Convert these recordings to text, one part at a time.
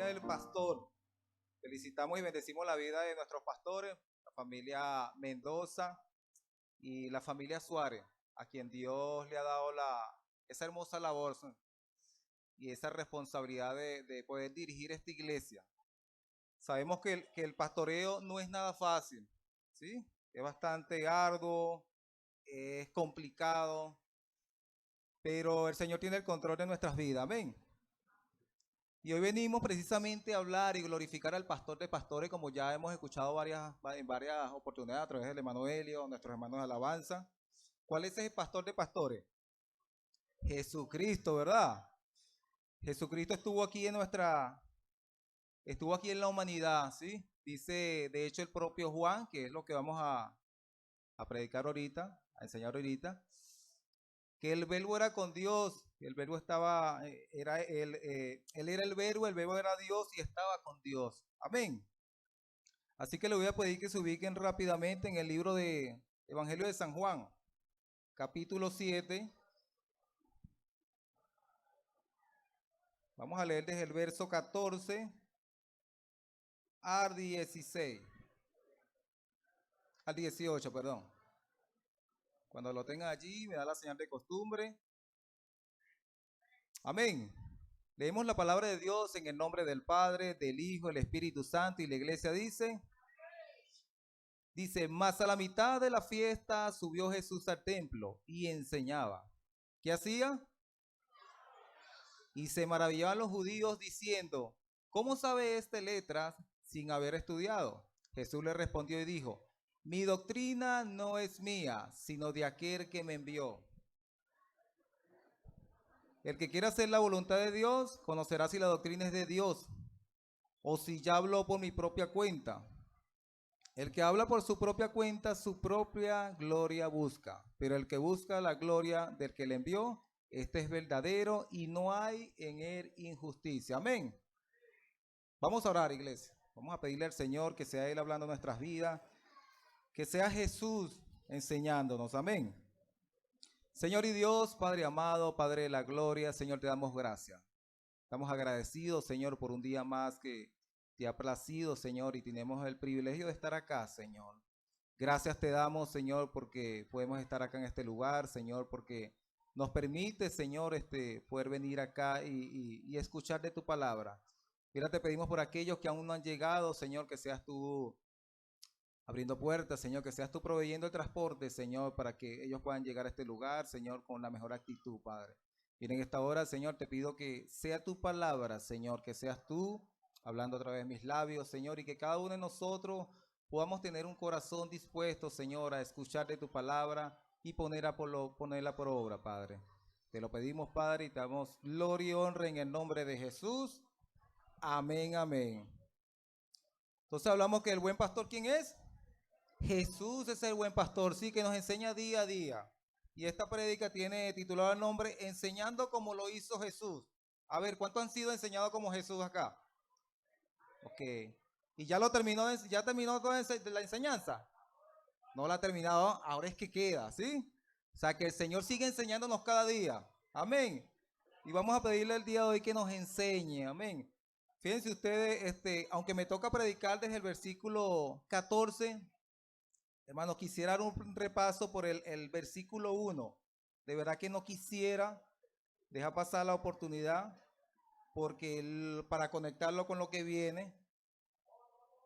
Día del Pastor. Felicitamos y bendecimos la vida de nuestros pastores, la familia Mendoza y la familia Suárez, a quien Dios le ha dado esa hermosa labor y esa responsabilidad de poder dirigir esta iglesia. Sabemos que el pastoreo no es nada fácil, ¿sí? Es bastante arduo, es complicado, pero el Señor tiene el control de nuestras vidas. Amén. Y hoy venimos precisamente a hablar y glorificar al pastor de pastores, como ya hemos escuchado en varias oportunidades a través del hermano Helio, nuestros hermanos de alabanza. ¿Cuál es el pastor de pastores? Jesucristo, ¿verdad? Jesucristo estuvo aquí en la humanidad, ¿sí? Dice, de hecho, el propio Juan, que es lo que vamos a predicar ahorita, a enseñar ahorita, que el verbo era con Dios, el verbo estaba, él era el verbo era Dios y estaba con Dios. Amén. Así que le voy a pedir que se ubiquen rápidamente en el libro de Evangelio de San Juan, capítulo 7. Vamos a leer desde el verso 14 al 16, al 18, perdón. Cuando lo tengan allí, me da la señal de costumbre. Amén. Leemos la palabra de Dios en el nombre del Padre, del Hijo, del Espíritu Santo, y la iglesia dice, mas a la mitad de la fiesta subió Jesús al templo y enseñaba. ¿Qué hacía? Y se maravillaban los judíos diciendo, ¿cómo sabe este letras sin haber estudiado? Jesús le respondió y dijo, mi doctrina no es mía, sino de aquel que me envió. El que quiera hacer la voluntad de Dios, conocerá si la doctrina es de Dios, o si ya habló por mi propia cuenta. El que habla por su propia cuenta, su propia gloria busca, pero el que busca la gloria del que le envió, este es verdadero y no hay en él injusticia. Amén. Vamos a orar, iglesia. Vamos a pedirle al Señor que sea Él hablando nuestras vidas, que sea Jesús enseñándonos. Amén. Señor y Dios, Padre amado, Padre de la gloria, Señor, te damos gracias. Estamos agradecidos, Señor, por un día más que te ha placido, Señor, y tenemos el privilegio de estar acá, Señor. Gracias te damos, Señor, porque podemos estar acá en este lugar, Señor, porque nos permite, Señor, poder venir acá y escuchar de tu palabra. Mira, te pedimos por aquellos que aún no han llegado, Señor, que seas tú abriendo puertas, Señor, que seas tú proveyendo el transporte, Señor, para que ellos puedan llegar a este lugar, Señor, con la mejor actitud, Padre. Y en esta hora, Señor, te pido que sea tu palabra, Señor, que seas tú hablando a través de mis labios, Señor, y que cada uno de nosotros podamos tener un corazón dispuesto, Señor, a escuchar de tu palabra y ponerla por obra, Padre. Te lo pedimos, Padre, y te damos gloria y honra en el nombre de Jesús. Amén, amén. Entonces hablamos que el buen pastor, ¿quién es? Jesús es el buen pastor, sí, que nos enseña día a día. Y esta prédica tiene titulado el nombre Enseñando como lo hizo Jesús. A ver, ¿cuántos han sido enseñados como Jesús acá? Ok. ¿Y ya ya terminó toda la enseñanza? No la ha terminado, ahora es que queda, ¿sí? O sea, que el Señor sigue enseñándonos cada día. Amén. Y vamos a pedirle el día de hoy que nos enseñe. Amén. Fíjense ustedes, aunque me toca predicar desde el versículo 14, hermano, quisiera dar un repaso por el versículo 1. De verdad que no quisiera dejar pasar la oportunidad porque para conectarlo con lo que viene,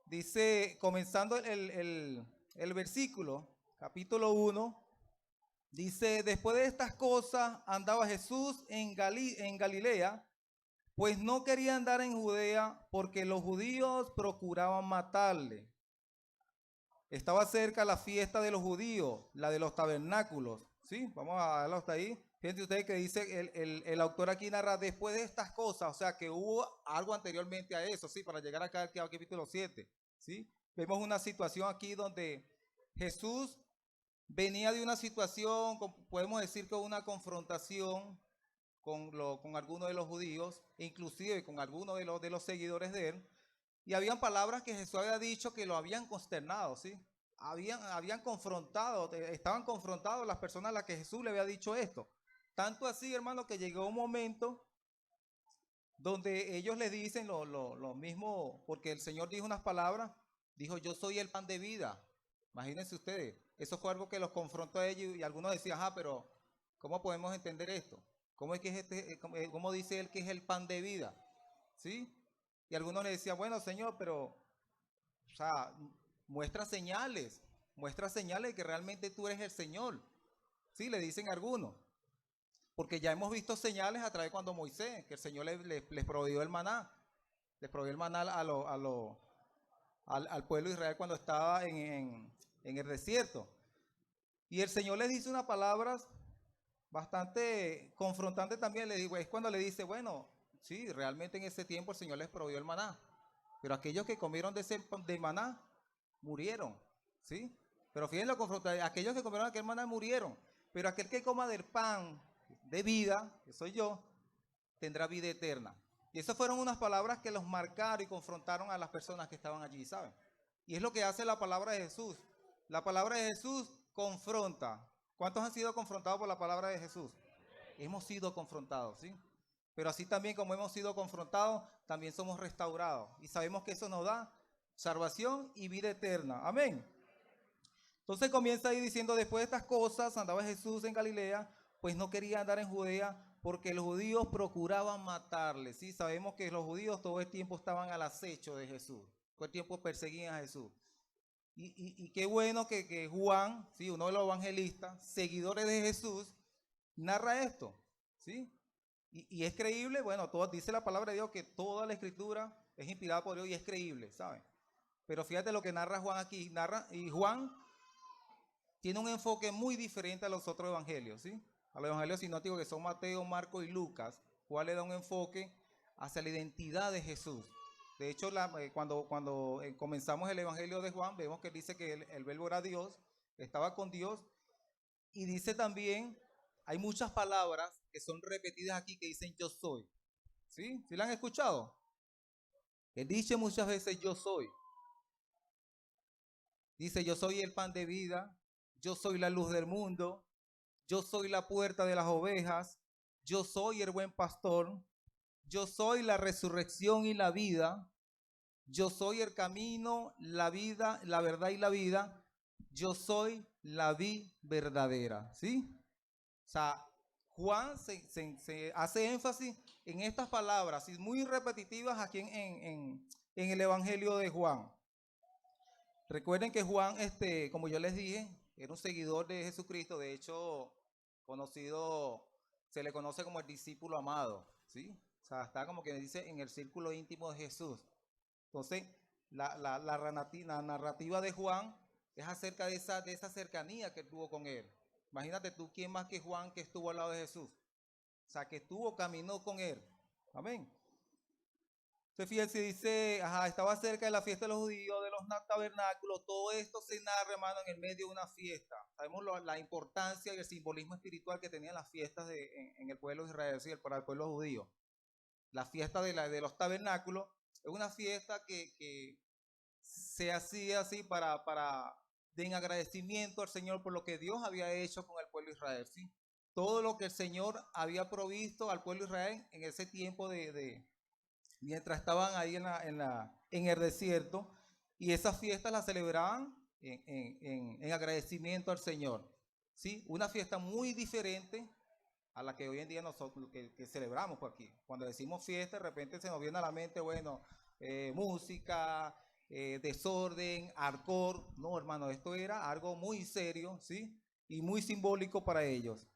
dice, comenzando el versículo, capítulo 1, dice, después de estas cosas andaba Jesús en Galilea, pues no quería andar en Judea porque los judíos procuraban matarle. Estaba cerca la fiesta de los judíos, la de los tabernáculos, ¿sí? Vamos a darlo hasta ahí. Fíjense ustedes que dice, el autor aquí narra después de estas cosas, o sea que hubo algo anteriormente a eso, ¿sí? Para llegar acá al capítulo 7, ¿sí? Vemos una situación aquí donde Jesús venía de una situación, podemos decir que una confrontación con algunos de los judíos, inclusive con algunos de los seguidores de él, y habían palabras que Jesús había dicho que lo habían consternado, ¿sí? Habían confrontado, estaban confrontados las personas a las que Jesús le había dicho esto. Tanto así, hermano, que llegó un momento donde ellos le dicen lo mismo, porque el Señor dijo unas palabras, dijo, yo soy el pan de vida. Imagínense ustedes, eso fue algo que los confrontó a ellos y algunos decían, pero ¿cómo podemos entender esto? ¿Cómo es que cómo dice él que es el pan de vida? ¿Sí? Y algunos le decían, bueno, Señor, pero, o sea, muestra señales de que realmente tú eres el Señor. Sí, le dicen algunos. Porque ya hemos visto señales a través cuando Moisés, que el Señor les proveyó el maná. Les proveyó el maná al pueblo de Israel cuando estaba en el desierto. Y el Señor les dice unas palabras bastante confrontantes también. Le digo, es cuando le dice, bueno, sí, realmente en ese tiempo el Señor les proveyó el maná. Pero aquellos que comieron de maná murieron. ¿Sí? Pero fíjense lo confrontante, aquellos que comieron aquel maná murieron. Pero aquel que coma del pan de vida, que soy yo, tendrá vida eterna. Y esas fueron unas palabras que los marcaron y confrontaron a las personas que estaban allí, ¿saben? Y es lo que hace la palabra de Jesús. La palabra de Jesús confronta. ¿Cuántos han sido confrontados por la palabra de Jesús? Hemos sido confrontados, ¿sí? Pero así también como hemos sido confrontados, también somos restaurados. Y sabemos que eso nos da salvación y vida eterna. Amén. Entonces comienza ahí diciendo, después de estas cosas, andaba Jesús en Galilea, pues no quería andar en Judea porque los judíos procuraban matarle. ¿Sí? Sabemos que los judíos todo el tiempo estaban al acecho de Jesús, todo el tiempo perseguían a Jesús. Y qué bueno que Juan, ¿sí? Uno de los evangelistas, seguidores de Jesús, narra esto. ¿Sí? Y es creíble, bueno, dice la palabra de Dios que toda la escritura es inspirada por Dios y es creíble, ¿saben? Pero fíjate lo que narra Juan aquí, y Juan tiene un enfoque muy diferente a los otros evangelios, ¿sí? A los evangelios sinópticos que son Mateo, Marcos y Lucas, Juan le da un enfoque hacia la identidad de Jesús. De hecho, cuando comenzamos el evangelio de Juan, vemos que dice que el verbo era Dios, estaba con Dios, y dice también, hay muchas palabras que son repetidas aquí que dicen yo soy, ¿sí? ¿Sí la han escuchado? Él dice muchas veces yo soy. Dice yo soy el pan de vida, yo soy la luz del mundo, yo soy la puerta de las ovejas, yo soy el buen pastor, yo soy la resurrección y la vida, yo soy el camino, la vida, la verdad y la vida, yo soy la vid verdadera, ¿sí? O sea, Juan se hace énfasis en estas palabras, y muy repetitivas aquí en el Evangelio de Juan. Recuerden que Juan, como yo les dije, era un seguidor de Jesucristo, de hecho, se le conoce como el discípulo amado, ¿sí? O sea, está como que dice en el círculo íntimo de Jesús. Entonces, la narrativa de Juan es acerca de esa cercanía que tuvo con él. Imagínate tú, ¿quién más que Juan que estuvo al lado de Jesús? O sea, que caminó con él. Amén. Entonces, fíjense, dice, estaba cerca de la fiesta de los judíos, de los tabernáculos, todo esto se narra, hermano, en el medio de una fiesta. Sabemos la importancia y el simbolismo espiritual que tenían las fiestas en el pueblo de Israel, ¿sí? Para el pueblo judío. La fiesta de los tabernáculos es una fiesta que se hacía así en agradecimiento al Señor por lo que Dios había hecho con el pueblo de Israel, ¿sí? Todo lo que el Señor había provisto al pueblo de Israel en ese tiempo mientras estaban ahí en el desierto, y esas fiestas las celebraban en agradecimiento al Señor, ¿sí? Una fiesta muy diferente a la que hoy en día nosotros que celebramos por aquí. Cuando decimos fiesta, de repente se nos viene a la mente, bueno, música, desorden, alcohol. No, hermano, esto era algo muy serio, ¿sí? Y muy simbólico para ellos.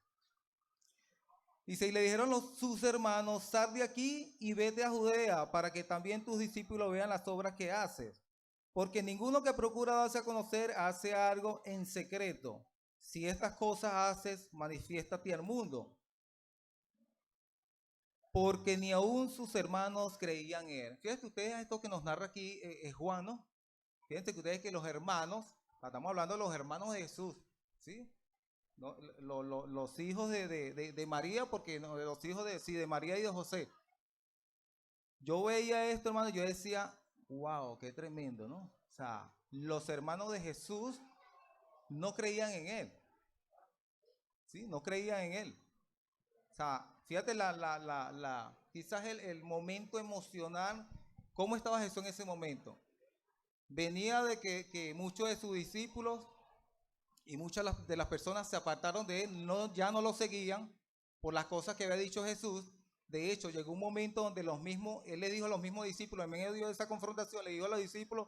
Dice, y le dijeron sus hermanos, sal de aquí y vete a Judea, para que también tus discípulos vean las obras que haces. Porque ninguno que procura darse a conocer hace algo en secreto. Si estas cosas haces, manifiéstate al mundo. Porque ni aún sus hermanos creían en él. Fíjense ustedes esto que nos narra aquí Juan, ¿no? Fíjense que ustedes que los hermanos, estamos hablando de los hermanos de Jesús, ¿sí? No, los hijos de María, porque no, los hijos de María y de José. Yo veía esto, hermano, yo decía, wow, qué tremendo, ¿no? O sea, los hermanos de Jesús no creían en él, ¿sí? No creían en él. O sea, fíjate quizás el momento emocional. ¿Cómo estaba Jesús en ese momento? Venía de que muchos de sus discípulos y muchas de las personas se apartaron de él, ya no lo seguían por las cosas que había dicho Jesús. De hecho, llegó un momento donde él le dijo a los mismos discípulos, en medio de esa confrontación, le dijo a los discípulos,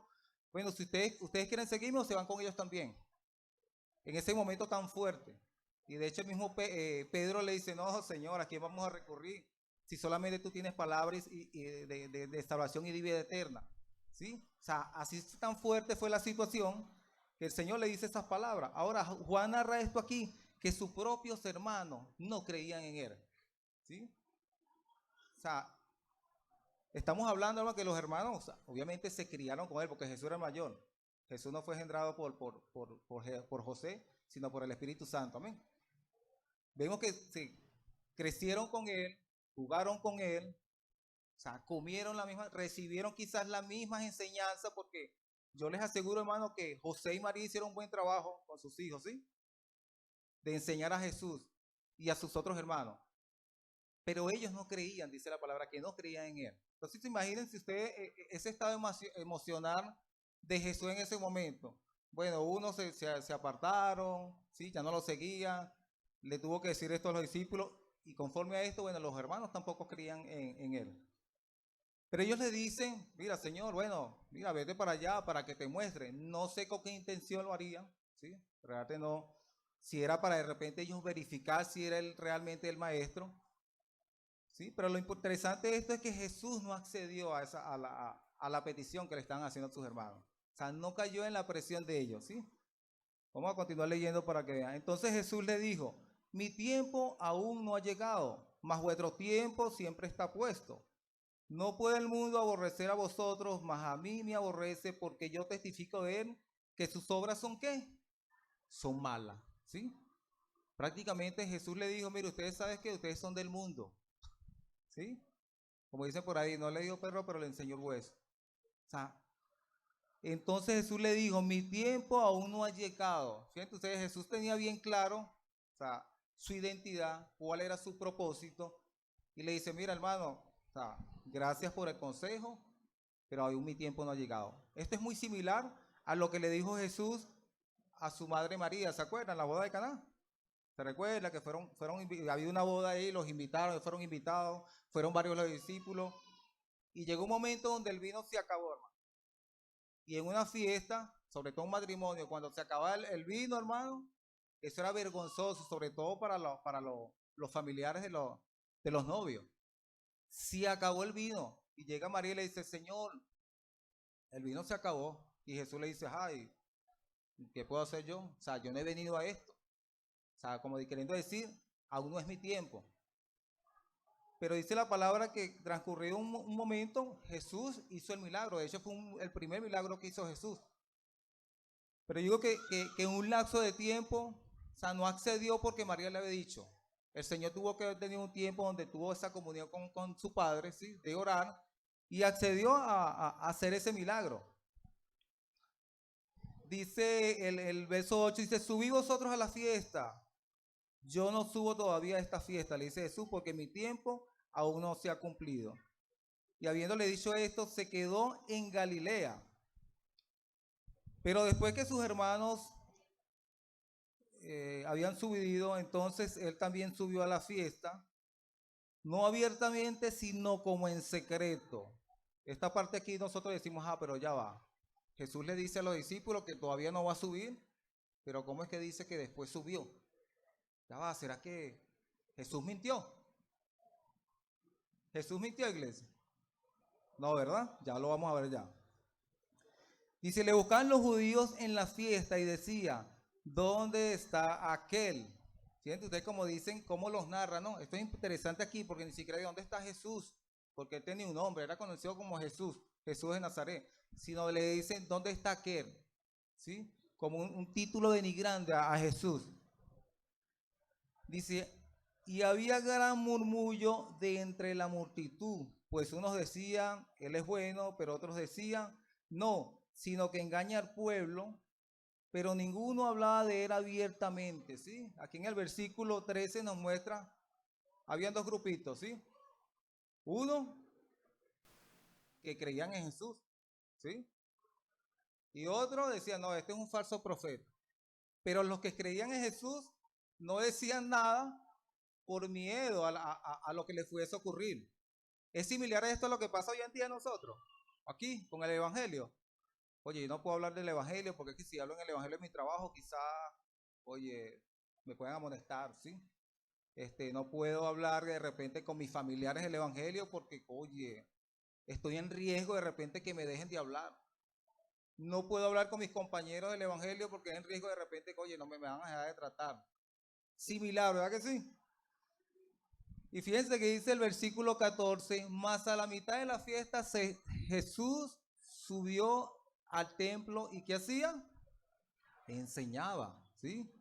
bueno, si ustedes quieren seguirme, o se van con ellos también. En ese momento tan fuerte. Y de hecho el mismo Pedro le dice, no, Señor, ¿a quién vamos a recurrir? Si solamente tú tienes palabras de salvación y de vida eterna. ¿Sí? O sea, así tan fuerte fue la situación que el Señor le dice esas palabras. Ahora, Juan narra esto aquí, que sus propios hermanos no creían en él. ¿Sí? O sea, estamos hablando de que los hermanos, o sea, obviamente se criaron con él porque Jesús era mayor. Jesús no fue engendrado por José, sino por el Espíritu Santo. Amén. Vemos que se crecieron con él, jugaron con él, o sea, comieron la misma, recibieron quizás las mismas enseñanzas, porque yo les aseguro, hermano, que José y María hicieron un buen trabajo con sus hijos, ¿sí? De enseñar a Jesús y a sus otros hermanos. Pero ellos no creían, dice la palabra, que no creían en él. Entonces, imagínense ustedes ese estado emocional de Jesús en ese momento. Bueno, unos se apartaron, ¿sí? Ya no lo seguían, le tuvo que decir esto a los discípulos, y conforme a esto, bueno, los hermanos tampoco creían en él. Pero ellos le dicen, mira, Señor, bueno, mira, vete para allá para que te muestre. No sé con qué intención lo harían, ¿sí? Realmente no, si era para de repente ellos verificar si era él realmente el maestro, ¿sí? Pero lo interesante de esto es que Jesús no accedió a la petición que le estaban haciendo a sus hermanos. O sea, no cayó en la presión de ellos, ¿sí? Vamos a continuar leyendo para que vean. Entonces Jesús le dijo, mi tiempo aún no ha llegado, mas vuestro tiempo siempre está puesto. No puede el mundo aborrecer a vosotros, mas a mí me aborrece, porque yo testifico de él que sus obras son ¿qué? Son malas, ¿sí? Prácticamente Jesús le dijo, mire, ustedes saben que ustedes son del mundo, ¿sí? Como dicen por ahí, no le dio perro, pero le enseñó el hueso. O sea, entonces Jesús le dijo, mi tiempo aún no ha llegado. Fíjense ustedes, Jesús tenía bien claro, o sea, su identidad, cuál era su propósito, y le dice, mira, hermano, o sea, gracias por el consejo, pero aún mi tiempo no ha llegado. Esto es muy similar a lo que le dijo Jesús a su madre María, ¿se acuerdan? La boda de Caná. ¿Se recuerda que había una boda ahí, los invitaron, fueron invitados, fueron varios los discípulos, y llegó un momento donde el vino se acabó, hermano. Y en una fiesta, sobre todo un matrimonio, cuando se acababa el vino, hermano, eso era vergonzoso, sobre todo para los familiares de los novios. Se acabó el vino. Y llega María y le dice, Señor, el vino se acabó. Y Jesús le dice, ay, ¿qué puedo hacer yo? O sea, yo no he venido a esto. O sea, como queriendo decir, aún no es mi tiempo. Pero dice la palabra que transcurrió un momento, Jesús hizo el milagro. De hecho, fue el primer milagro que hizo Jesús. Pero digo que en un lapso de tiempo, o sea, no accedió porque María le había dicho. El Señor tuvo que haber tenido un tiempo donde tuvo esa comunión con su Padre, ¿sí? De orar, y accedió a hacer ese milagro. Dice el verso 8, dice, subí vosotros a la fiesta. Yo no subo todavía a esta fiesta, le dice Jesús, porque mi tiempo aún no se ha cumplido. Y habiéndole dicho esto, se quedó en Galilea. Pero después que sus hermanos habían subido, entonces él también subió a la fiesta, no abiertamente, sino como en secreto. Esta parte aquí nosotros decimos, pero ya va. Jesús le dice a los discípulos que todavía no va a subir, pero ¿cómo es que dice que después subió? Ya va, ¿será que Jesús mintió? ¿Jesús mintió, iglesia? No, ¿verdad? Ya lo vamos a ver ya. Dice, le buscaban los judíos en la fiesta y decía, ¿dónde está aquel? ¿Sienten ustedes como dicen, cómo los narran? ¿No? Esto es interesante aquí porque ni siquiera de dónde está Jesús, porque él tenía un nombre, era conocido como Jesús, Jesús de Nazaret, sino le dicen, ¿dónde está aquel? ¿Sí? Como un título denigrante a Jesús. Dice, y había gran murmullo de entre la multitud, pues unos decían, él es bueno, pero otros decían, no, sino que engaña al pueblo, pero ninguno hablaba de él abiertamente, ¿sí? Aquí en el versículo 13 nos muestra, habían dos grupitos, ¿sí? Uno, que creían en Jesús, ¿sí? Y otro decía, no, este es un falso profeta. Pero los que creían en Jesús no decían nada por miedo a lo que les fuese a ocurrir. Es similar a esto a lo que pasa hoy en día nosotros, aquí, con el Evangelio. Oye, yo no puedo hablar del Evangelio porque es que si hablo en el Evangelio en mi trabajo, quizá, oye, me pueden amonestar, ¿sí? No puedo hablar de repente con mis familiares del Evangelio porque, oye, estoy en riesgo de repente que me dejen de hablar. No puedo hablar con mis compañeros del Evangelio porque es en riesgo de repente que, oye, no me van a dejar de tratar. Similar, ¿verdad que sí? Y fíjense que dice el versículo 14, más a la mitad de la fiesta Jesús subió al templo y ¿qué hacía? Enseñaba, ¿sí?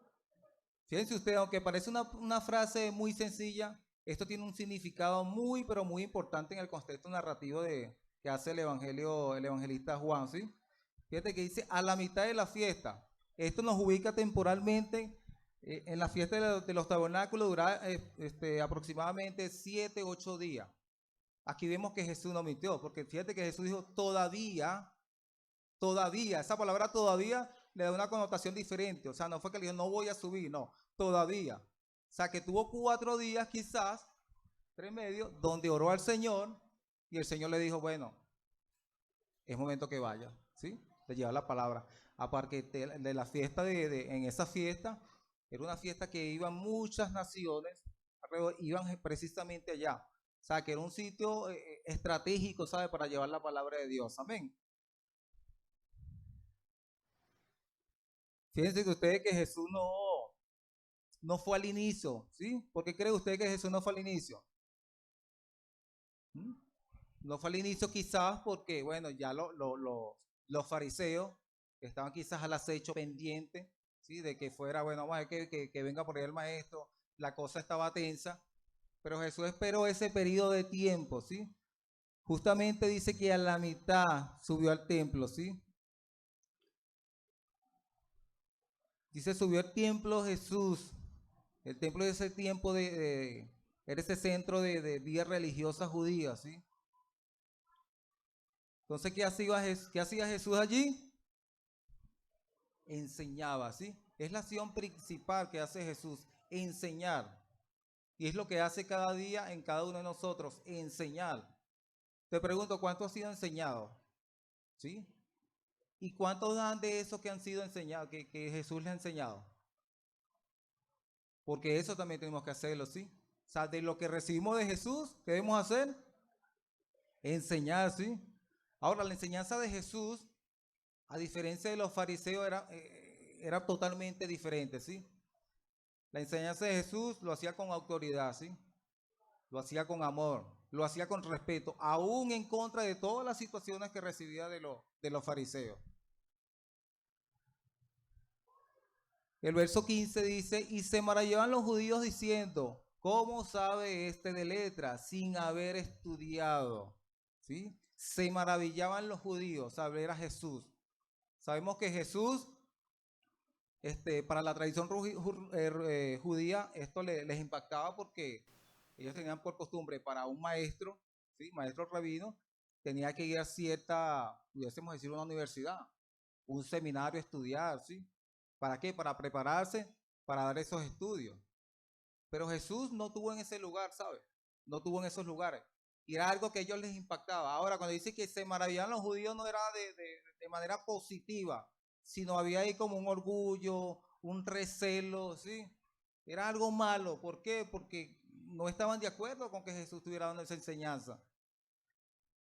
Fíjense ustedes, aunque parece una frase muy sencilla, esto tiene un significado muy, pero muy importante en el contexto narrativo que hace el evangelista Juan, ¿sí? Fíjate que dice a la mitad de la fiesta. Esto nos ubica temporalmente en la fiesta de los tabernáculos, duraba aproximadamente 7, 8 días. Aquí vemos que Jesús no mintió, porque fíjate que Jesús dijo todavía, esa palabra todavía le da una connotación diferente, o sea, no fue que le dijo no voy a subir, no, todavía. O sea, que tuvo 4 días quizás, 3 medio, donde oró al Señor y el Señor le dijo, bueno, es momento que vaya, ¿sí? Le lleva la palabra. Aparte de la fiesta, en esa fiesta, era una fiesta que iban muchas naciones, iban precisamente allá. O sea, que era un sitio estratégico, ¿sabe? Para llevar la palabra de Dios. Amén. Fíjense que ustedes que Jesús no fue al inicio, ¿sí? ¿Por qué cree usted que Jesús no fue al inicio? ¿Mm? No fue al inicio quizás porque, bueno, ya los fariseos estaban quizás al acecho pendiente, ¿sí? De que fuera, bueno, vamos a ver que venga por ahí el maestro, la cosa estaba tensa, pero Jesús esperó ese periodo de tiempo, ¿sí? Justamente dice que a la mitad subió al templo, ¿sí? Dice, subió al templo Jesús. El templo es ese tiempo era ese centro de vida religiosa judía, ¿sí? Entonces, qué hacía Jesús allí? Enseñaba, ¿sí? Es la acción principal que hace Jesús, enseñar. Y es lo que hace cada día en cada uno de nosotros, enseñar. Te pregunto, ¿cuánto ha sido enseñado? ¿Sí? ¿Y cuántos dan de eso que han sido enseñados, que Jesús les ha enseñado? Porque eso también tenemos que hacerlo, ¿sí? O sea, de lo que recibimos de Jesús, ¿qué debemos hacer? Enseñar, ¿sí? Ahora, la enseñanza de Jesús, a diferencia de los fariseos, era totalmente diferente, ¿sí? La enseñanza de Jesús lo hacía con autoridad, ¿sí? Lo hacía con amor, lo hacía con respeto, aún en contra de todas las situaciones que recibía de los fariseos. El verso 15 dice, y se maravillaban los judíos diciendo, ¿cómo sabe este de letras sin haber estudiado? ¿Sí? Se maravillaban los judíos al ver a Jesús. Sabemos que Jesús, para la tradición judía, esto les impactaba porque ellos tenían por costumbre para un maestro, ¿sí? Maestro rabino, tenía que ir a cierta, pudiésemos decir, una universidad, un seminario a estudiar, ¿sí? ¿Para qué? Para prepararse para dar esos estudios. Pero Jesús no tuvo en ese lugar, ¿sabes? No tuvo en esos lugares. Y era algo que a ellos les impactaba. Ahora, cuando dice que se maravillaban los judíos, no era de manera positiva, sino había ahí como un orgullo, un recelo, ¿sí? Era algo malo. ¿Por qué? Porque no estaban de acuerdo con que Jesús estuviera dando esa enseñanza.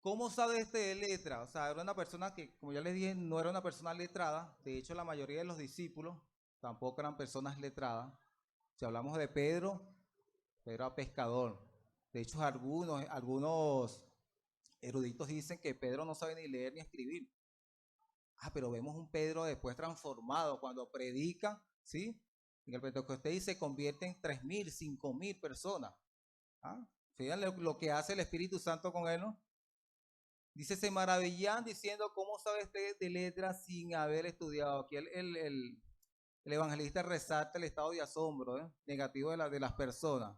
¿Cómo sabe este de letra? O sea, era una persona que, como ya les dije, no era una persona letrada. De hecho, la mayoría de los discípulos tampoco eran personas letradas. Si hablamos de Pedro, Pedro era pescador. De hecho, algunos eruditos dicen que Pedro no sabe ni leer ni escribir. Pero vemos un Pedro después transformado cuando predica, ¿sí? En el Pentecostés y se convierte en 3.000, 5.000 personas. Fíjense lo que hace el Espíritu Santo con él, ¿no? Dice, se maravillan diciendo, ¿cómo sabe usted de letras sin haber estudiado? Aquí el evangelista resalta el estado de asombro negativo de las personas.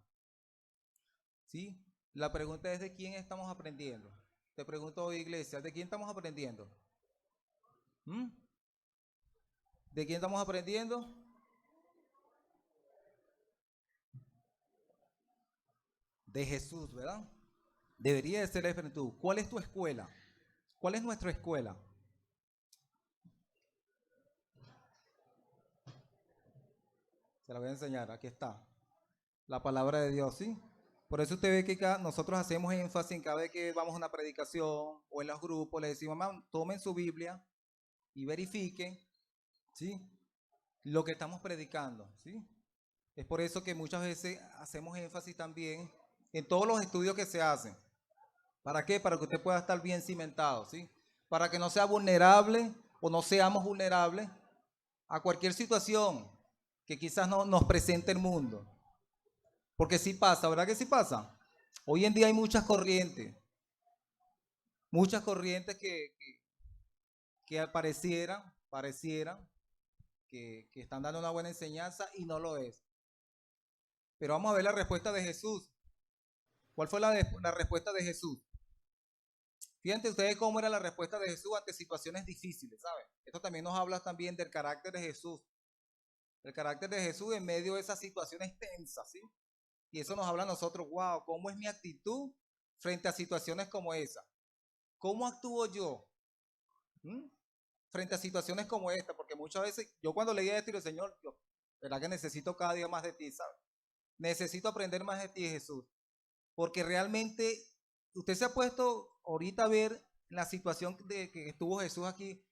¿Sí? La pregunta es: ¿de quién estamos aprendiendo? Te pregunto hoy, iglesia, ¿de quién estamos aprendiendo? ¿Mm? ¿De quién estamos aprendiendo? De Jesús, ¿verdad? Debería de ser la diferencia. ¿Cuál es tu escuela? ¿Cuál es nuestra escuela? Se la voy a enseñar, aquí está. La palabra de Dios, ¿sí? Por eso usted ve que nosotros hacemos énfasis en cada vez que vamos a una predicación o en los grupos, le decimos: mamá, tomen su Biblia y verifiquen, ¿sí?, lo que estamos predicando, ¿sí? Es por eso que muchas veces hacemos énfasis también en todos los estudios que se hacen. ¿Para qué? Para que usted pueda estar bien cimentado, ¿sí? Para que no sea vulnerable o no seamos vulnerables a cualquier situación que quizás no nos presente el mundo. Porque sí pasa, ¿verdad que sí pasa? Hoy en día hay muchas corrientes que parecieran que están dando una buena enseñanza y no lo es. Pero vamos a ver la respuesta de Jesús. ¿Cuál fue la respuesta de Jesús? Fíjense ustedes cómo era la respuesta de Jesús ante situaciones difíciles, ¿saben? Esto también nos habla también del carácter de Jesús. El carácter de Jesús en medio de esas situaciones tensas, ¿sí? Y eso nos habla a nosotros: wow, ¿cómo es mi actitud frente a situaciones como esa? ¿Cómo actúo yo? ¿Mm? Frente a situaciones como esta, porque muchas veces yo cuando leía esto, digo: Señor, yo, ¿verdad que necesito cada día más de ti, ¿sabes? Necesito aprender más de ti, Jesús, porque realmente usted se ha puesto ahorita a ver la situación de que estuvo Jesús aquí.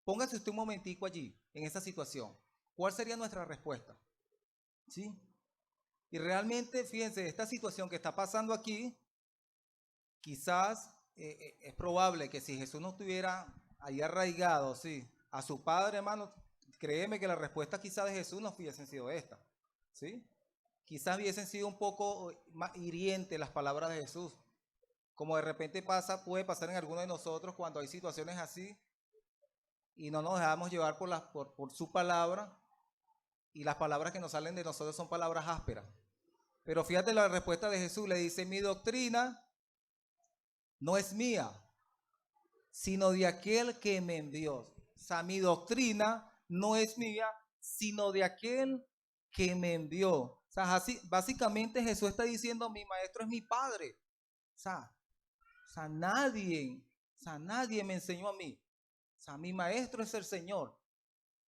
Póngase usted un momentico allí, en esa situación. ¿Cuál sería nuestra respuesta? ¿Sí? Y realmente, fíjense, esta situación que está pasando aquí, quizás es probable que si Jesús no estuviera ahí arraigado, sí, a su Padre, hermano, créeme que la respuesta quizás de Jesús no hubiesen sido esta, ¿sí? Quizás hubiesen sido un poco más hirientes las palabras de Jesús, como de repente puede pasar en algunos de nosotros cuando hay situaciones así y no nos dejamos llevar por su palabra, y las palabras que nos salen de nosotros son palabras ásperas. Pero fíjate la respuesta de Jesús, le dice: mi doctrina no es mía, sino de aquel que me envió. O sea, mi doctrina no es mía, sino de aquel que me envió. O sea, así, básicamente Jesús está diciendo: mi maestro es mi Padre. O sea, nadie me enseñó a mí. O sea, mi maestro es el Señor.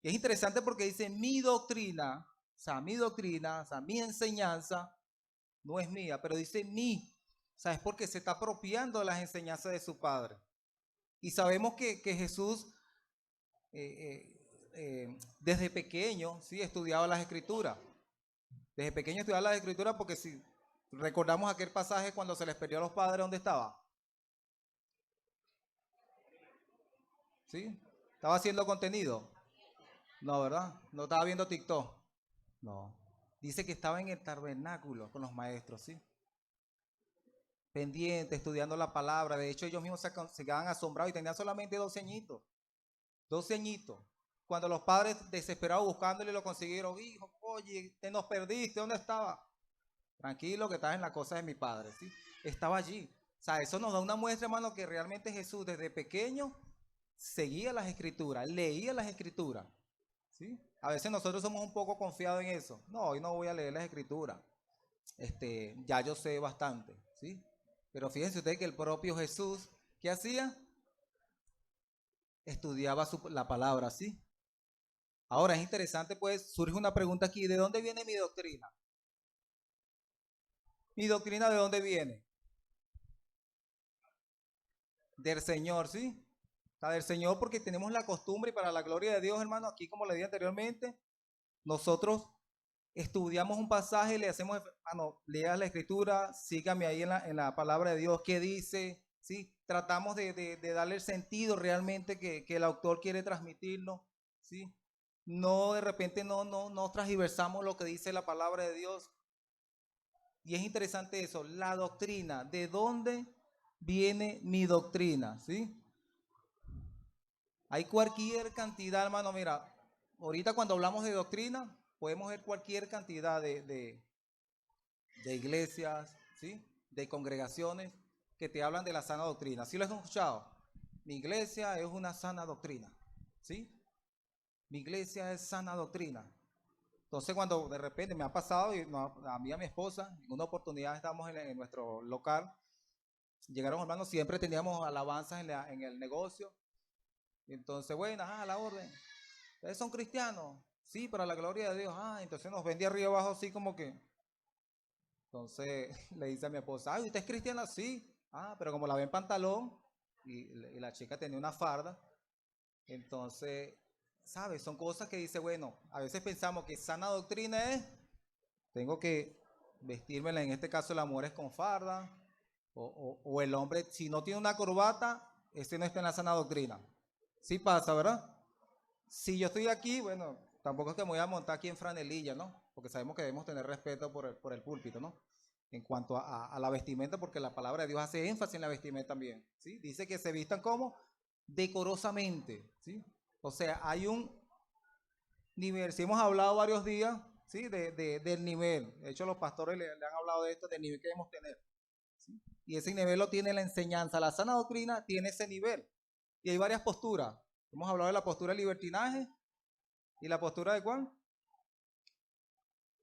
Y es interesante porque dice: mi doctrina, mi enseñanza no es mía, pero dice mi. O sea, es porque se está apropiando de las enseñanzas de su Padre. Y sabemos que Jesús desde pequeño, sí, estudiaba las Escrituras. Desde pequeño estudiaba las Escrituras, porque si recordamos aquel pasaje cuando se les perdió a los padres, ¿dónde estaba? ¿Sí? ¿Estaba haciendo contenido? No, ¿verdad? No estaba viendo TikTok. No. Dice que estaba en el tabernáculo con los maestros, ¿sí? Pendiente, estudiando la palabra. De hecho, ellos mismos se quedaban asombrados y tenían solamente 12 añitos. 12 añitos. Cuando los padres desesperados buscándole lo consiguieron: hijo, oye, te nos perdiste, ¿dónde estaba? Tranquilo, que estás en la cosa de mi padre, ¿sí? Estaba allí. O sea, eso nos da una muestra, hermano, que realmente Jesús desde pequeño seguía las escrituras, leía las escrituras, ¿sí? A veces nosotros somos un poco confiados en eso. No, hoy no voy a leer las escrituras. Ya yo sé bastante, ¿sí? Pero fíjense ustedes que el propio Jesús, ¿qué hacía? Estudiaba la palabra, ¿sí? Ahora es interesante, pues surge una pregunta aquí: ¿de dónde viene mi doctrina? ¿Mi doctrina de dónde viene? Del Señor, ¿sí? O sea, del Señor, porque tenemos la costumbre, y para la gloria de Dios, hermano, aquí como le dije anteriormente, nosotros estudiamos un pasaje, le hacemos: hermano, lea la escritura, sígame ahí en la palabra de Dios, ¿qué dice? ¿Sí? Tratamos de darle el sentido realmente que el autor quiere transmitirnos, ¿sí? No, de repente no transversamos lo que dice la palabra de Dios. Y es interesante eso, la doctrina. ¿De dónde viene mi doctrina? ¿Sí? Hay cualquier cantidad, hermano. Mira, ahorita cuando hablamos de doctrina, podemos ver cualquier cantidad de iglesias, ¿sí? de congregaciones que te hablan de la sana doctrina. ¿Sí lo has escuchado? Mi iglesia es una sana doctrina, ¿sí? Mi iglesia es sana doctrina. Entonces cuando de repente me ha pasado, y a mí y a mi esposa, en una oportunidad estamos en nuestro local, llegaron hermanos, siempre teníamos alabanzas en el negocio. Entonces, bueno, a la orden. ¿Ustedes son cristianos? Sí, para la gloria de Dios. Entonces nos ven de arriba abajo así como que. Entonces le dice a mi esposa, ay, ¿usted es cristiana? Sí. Pero como la ve en pantalón y la chica tenía una farda, entonces, ¿sabes? Son cosas que dice, bueno, a veces pensamos que sana doctrina es, tengo que vestirme, en este caso la mujer es con farda, o el hombre, si no tiene una corbata, ese no está en la sana doctrina. Sí pasa, ¿verdad? Si yo estoy aquí, bueno, tampoco es que me voy a montar aquí en franelilla, ¿no? Porque sabemos que debemos tener respeto por el púlpito, ¿no? En cuanto a la vestimenta, porque la palabra de Dios hace énfasis en la vestimenta también, ¿sí? Dice que se vistan como decorosamente, ¿sí? O sea, hay un nivel, si hemos hablado varios días, ¿sí? Del nivel. De hecho, los pastores le han hablado de esto, del nivel que debemos tener, ¿sí? Y ese nivel lo tiene la enseñanza. La sana doctrina tiene ese nivel. Y hay varias posturas. Hemos hablado de la postura del libertinaje. ¿Y la postura de cuál?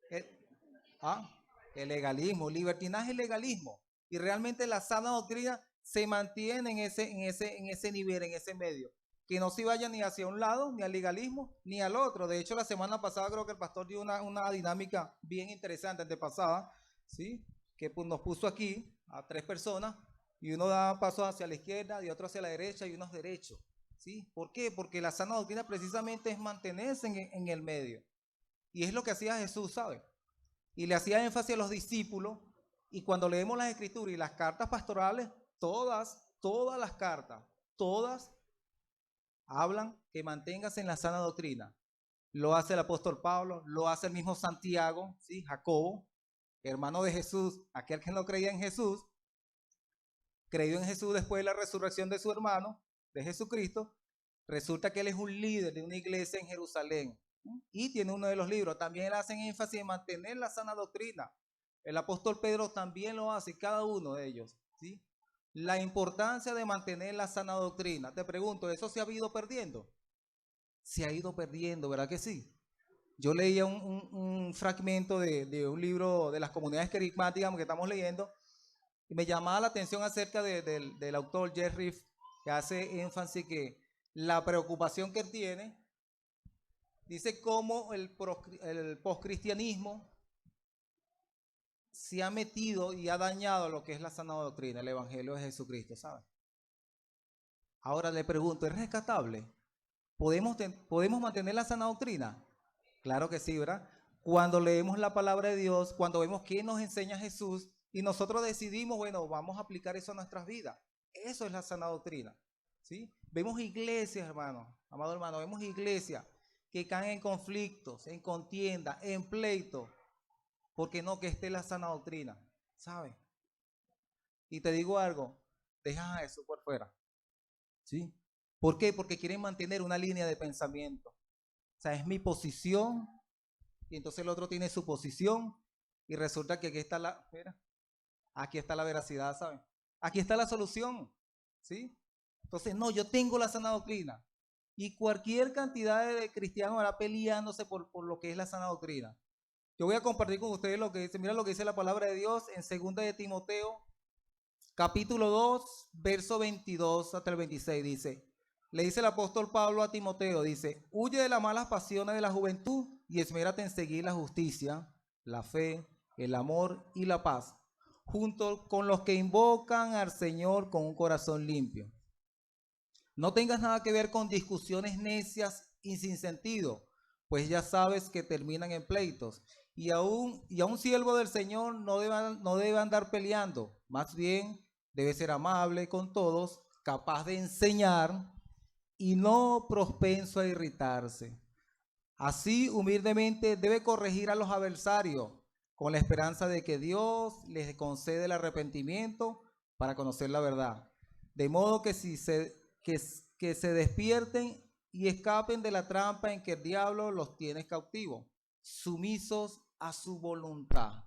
El, el legalismo. Libertinaje y legalismo. Y realmente la sana doctrina se mantiene en ese nivel, en ese medio. Que no se vaya ni hacia un lado, ni al legalismo, ni al otro. De hecho, la semana pasada creo que el pastor dio una dinámica bien interesante, antepasada, ¿sí? Que nos puso aquí a 3 personas y uno da pasos hacia la izquierda y otro hacia la derecha y unos derechos. ¿Sí? ¿Por qué? Porque la sana doctrina precisamente es mantenerse en el medio. Y es lo que hacía Jesús, ¿sabe? Y le hacía énfasis a los discípulos. Y cuando leemos las escrituras y las cartas pastorales, todas las cartas, todas hablan que mantengas en la sana doctrina. Lo hace el apóstol Pablo, lo hace el mismo Santiago, ¿sí? Jacobo, hermano de Jesús, aquel que no creía en Jesús, creyó en Jesús después de la resurrección de su hermano, de Jesucristo. Resulta que él es un líder de una iglesia en Jerusalén, ¿sí? Y tiene uno de los libros. También hacen énfasis en mantener la sana doctrina. El apóstol Pedro también lo hace, cada uno de ellos, ¿sí? La importancia de mantener la sana doctrina. Te pregunto, ¿eso se ha ido perdiendo? Se ha ido perdiendo, ¿verdad que sí? Yo leía un fragmento de un libro de las comunidades carismáticas que estamos leyendo y me llamaba la atención acerca del autor Jerry Riff, que hace énfasis que la preocupación que él tiene, dice cómo el poscristianismo se ha metido y ha dañado lo que es la sana doctrina, el evangelio de Jesucristo, ¿sabes? Ahora le pregunto, ¿es rescatable? ¿Podemos mantener la sana doctrina? Claro que sí, ¿verdad? Cuando leemos la palabra de Dios, cuando vemos qué nos enseña Jesús y nosotros decidimos, bueno, vamos a aplicar eso a nuestras vidas. Eso es la sana doctrina, ¿sí? Vemos iglesias, hermano, amado hermano, vemos iglesias que caen en conflictos, en contienda, en pleito, porque no que esté la sana doctrina, ¿sabes? Y te digo algo, deja eso por fuera, ¿sí? ¿Por qué? Porque quieren mantener una línea de pensamiento. O sea, es mi posición y entonces el otro tiene su posición y resulta que aquí está la veracidad, ¿saben? Aquí está la solución, ¿sí? Entonces, no, yo tengo la sana doctrina y cualquier cantidad de cristianos va peleándose por lo que es la sana doctrina. Yo voy a compartir con ustedes lo que dice, mira lo que dice la palabra de Dios en 2 de Timoteo, capítulo 2, verso 22 hasta el 26, dice, le dice el apóstol Pablo a Timoteo, dice, huye de las malas pasiones de la juventud y esmérate en seguir la justicia, la fe, el amor y la paz, junto con los que invocan al Señor con un corazón limpio. No tengas nada que ver con discusiones necias y sin sentido, pues ya sabes que terminan en pleitos. Y a un siervo del Señor no debe andar peleando, más bien debe ser amable con todos, capaz de enseñar y no propenso a irritarse. Así humildemente debe corregir a los adversarios con la esperanza de que Dios les concede el arrepentimiento para conocer la verdad. De modo que que se despierten y escapen de la trampa en que el diablo los tiene cautivos, sumisos a su voluntad.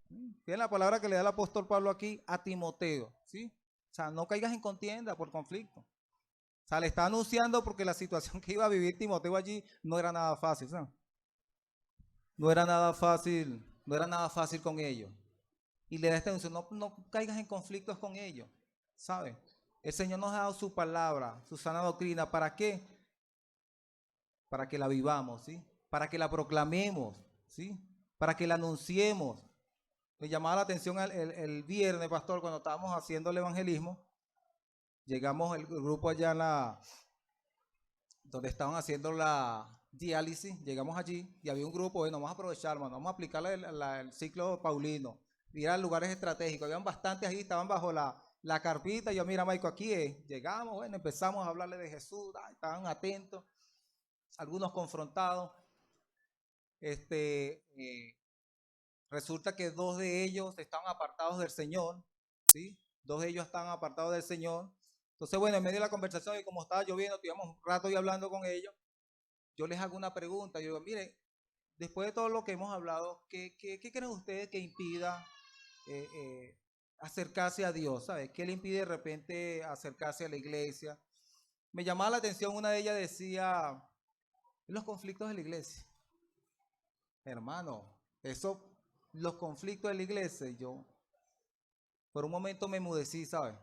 Fíjense la palabra que le da el apóstol Pablo aquí a Timoteo, ¿sí? O sea, no caigas en contienda por conflicto. O sea, le está anunciando porque la situación que iba a vivir Timoteo allí no era nada fácil, ¿sabes? No era nada fácil, no era nada fácil con ellos. Y le da esta anuncio, no caigas en conflictos con ellos, ¿sabes? El Señor nos ha dado su palabra, su sana doctrina, ¿para qué? Para que la vivamos, ¿sí? Para que la proclamemos, ¿sí? Para que la anunciemos. Me llamaba la atención el viernes, pastor, cuando estábamos haciendo el evangelismo, llegamos el grupo allá donde estaban haciendo la diálisis, llegamos allí y había un grupo, bueno, vamos a aprovechar, hermano, vamos a aplicar el ciclo paulino, ir a lugares estratégicos, habían bastantes ahí, estaban bajo la carpita, y yo, mira, Maico, aquí es, llegamos, bueno, empezamos a hablarle de Jesús, estaban atentos, algunos confrontados, resulta que dos de ellos estaban apartados del Señor, ¿sí? Dos de ellos estaban apartados del Señor. Entonces, bueno, en medio de la conversación y como estaba lloviendo, tuvimos un rato y hablando con ellos, yo les hago una pregunta. Yo digo, miren, después de todo lo que hemos hablado, ¿qué creen ustedes que impida acercarse a Dios? ¿Sabes? ¿Qué le impide de repente acercarse a la iglesia? Me llamaba la atención, una de ellas decía, los conflictos de la iglesia. Hermano, los conflictos de la iglesia, yo por un momento me emudecí, ¿sabes?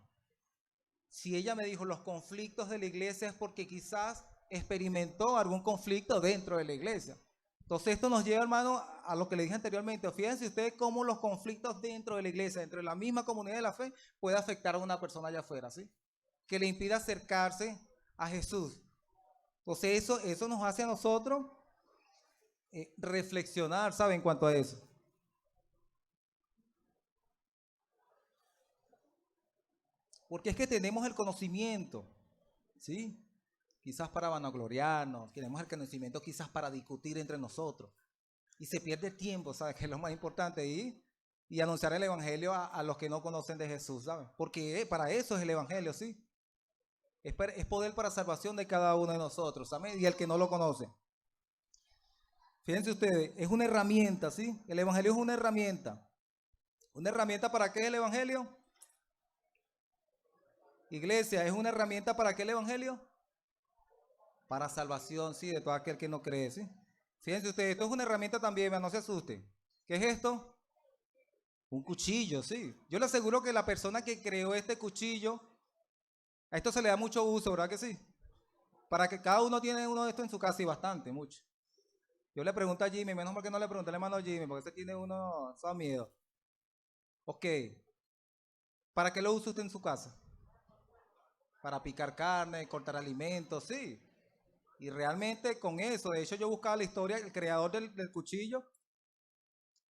Si ella me dijo los conflictos de la iglesia es porque quizás experimentó algún conflicto dentro de la iglesia. Entonces esto nos lleva, hermano, a lo que le dije anteriormente. Fíjense ustedes cómo los conflictos dentro de la iglesia, dentro de la misma comunidad de la fe, puede afectar a una persona allá afuera, ¿sí? Que le impida acercarse a Jesús. Entonces eso nos hace a nosotros reflexionar, ¿sabe? En cuanto a eso. Porque es que tenemos el conocimiento, ¿sí? Quizás para vanagloriarnos, tenemos el conocimiento quizás para discutir entre nosotros. Y se pierde el tiempo, ¿sabes? Que es lo más importante, y anunciar el evangelio a los que no conocen de Jesús, ¿sabes? Porque para eso es el evangelio, ¿sí? Es poder para salvación de cada uno de nosotros, ¿sabes? Y el que no lo conoce. Fíjense ustedes, es una herramienta, ¿sí? El evangelio es una herramienta. ¿Una herramienta para qué es el evangelio? Iglesia, ¿es una herramienta para qué el evangelio? Para salvación, sí, de todo aquel que no cree, ¿sí? Fíjense ustedes, esto es una herramienta también, no se asusten. ¿Qué es esto? Un cuchillo, sí. Yo le aseguro que la persona que creó este cuchillo, a esto se le da mucho uso, ¿verdad que sí? Para que cada uno tiene uno de estos en su casa y bastante, mucho. Yo le pregunto a Jimmy, menos mal que no le pregunté al hermano Jimmy, porque ese tiene uno, eso da miedo. Ok, ¿para qué lo usa usted en su casa? Para picar carne, cortar alimentos, sí. Y realmente con eso, de hecho yo buscaba la historia, el creador del cuchillo,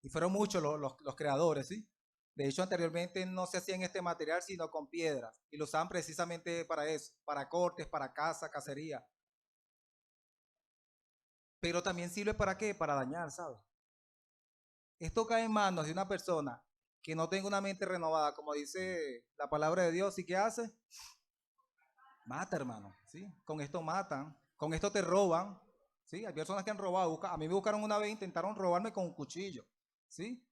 y fueron muchos los creadores, ¿sí? De hecho, anteriormente no se hacían este material, sino con piedras, y lo usaban precisamente para eso, para cortes, para caza, cacería. Pero también sirve para qué, para dañar, ¿sabes? Esto cae en manos de una persona que no tenga una mente renovada, como dice la palabra de Dios, ¿y qué hace? Mata, hermano, ¿sí? Con esto matan, con esto te roban, ¿sí? Hay personas que han robado, a mí me buscaron una vez, intentaron robarme con un cuchillo, ¿sí?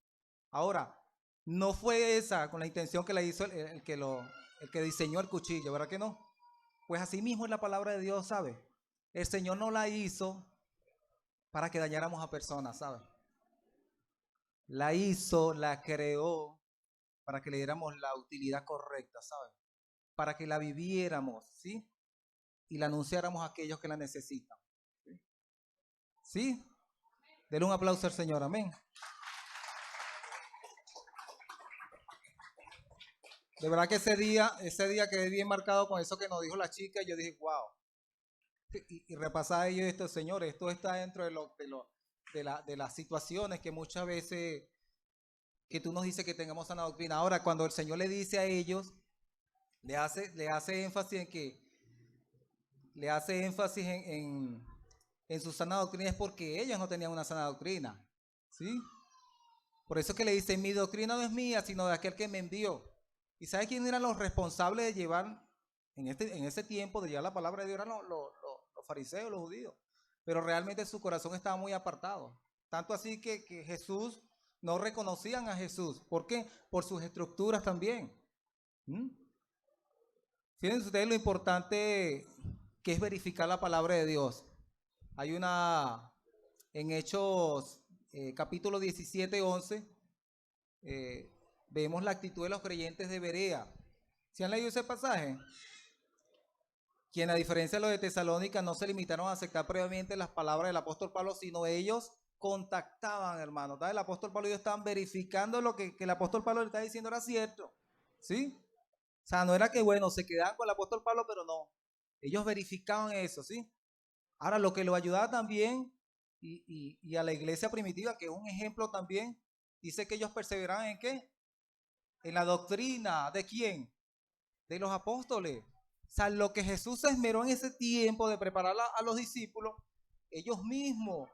Ahora, no fue esa con la intención que la hizo el que diseñó el cuchillo, ¿verdad que no? Pues así mismo es la palabra de Dios, ¿sabe? El Señor no la hizo para que dañáramos a personas, ¿sabe? La hizo, la creó para que le diéramos la utilidad correcta, ¿sabe? Para que la viviéramos, ¿sí? Y la anunciáramos a aquellos que la necesitan. ¿Sí? ¿Sí? Denle un aplauso al Señor, amén. De verdad que ese día quedé bien marcado con eso que nos dijo la chica, y yo dije, wow. Y repasar ello esto, Señor, esto está dentro de las situaciones que muchas veces que tú nos dices que tengamos sana doctrina. Ahora, cuando el Señor le dice a ellos, le hace énfasis en que, le hace énfasis en su sana doctrina, es porque ellos no tenían una sana doctrina, ¿sí? Por eso es que le dice, mi doctrina no es mía, sino de aquel que me envió. ¿Y sabe quién eran los responsables de llevar, en ese tiempo, de llevar la palabra de Dios? Eran los fariseos, los judíos. Pero realmente su corazón estaba muy apartado. Tanto así que Jesús no reconocían a Jesús. ¿Por qué? Por sus estructuras también. ¿Mm? Fíjense ustedes lo importante que es verificar la palabra de Dios. Hay una, en Hechos capítulo 17, 11, vemos la actitud de los creyentes de Berea. ¿Sí han leído ese pasaje? Quien a diferencia de los de Tesalónica no se limitaron a aceptar previamente las palabras del apóstol Pablo, sino ellos contactaban, hermano. El apóstol Pablo y ellos estaban verificando lo que el apóstol Pablo le estaba diciendo era cierto. ¿Sí? O sea, no era que, bueno, se quedaban con el apóstol Pablo, pero no. Ellos verificaban eso, ¿sí? Ahora, lo que lo ayudaba también, y a la iglesia primitiva, que es un ejemplo también, dice que ellos perseveraban en ¿qué? En la doctrina. ¿De quién? De los apóstoles. O sea, lo que Jesús se esmeró en ese tiempo de preparar a los discípulos, ellos mismos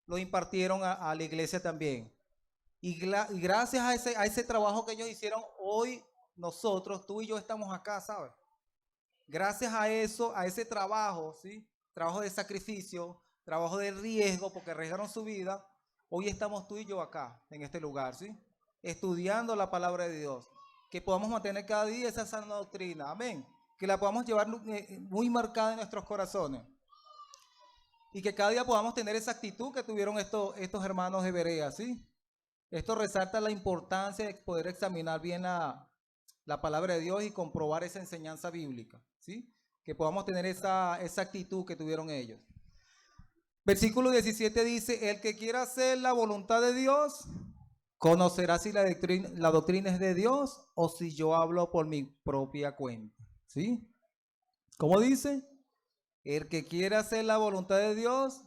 lo impartieron a la iglesia también. Y gracias a ese trabajo que ellos hicieron, hoy nosotros, tú y yo estamos acá, ¿sabes? Gracias a eso, a ese trabajo, ¿sí? Trabajo de sacrificio, trabajo de riesgo, porque arriesgaron su vida, hoy estamos tú y yo acá, en este lugar, ¿sí? Estudiando la palabra de Dios. Que podamos mantener cada día esa sana doctrina, amén. Que la podamos llevar muy marcada en nuestros corazones. Y que cada día podamos tener esa actitud que tuvieron estos hermanos de Berea, ¿sí? Esto resalta la importancia de poder examinar bien la palabra de Dios y comprobar esa enseñanza bíblica, ¿sí? Que podamos tener esa actitud que tuvieron ellos. Versículo 17 dice, el que quiera hacer la voluntad de Dios, conocerá si la doctrina es de Dios o si yo hablo por mi propia cuenta, ¿sí? ¿Cómo dice? El que quiera hacer la voluntad de Dios,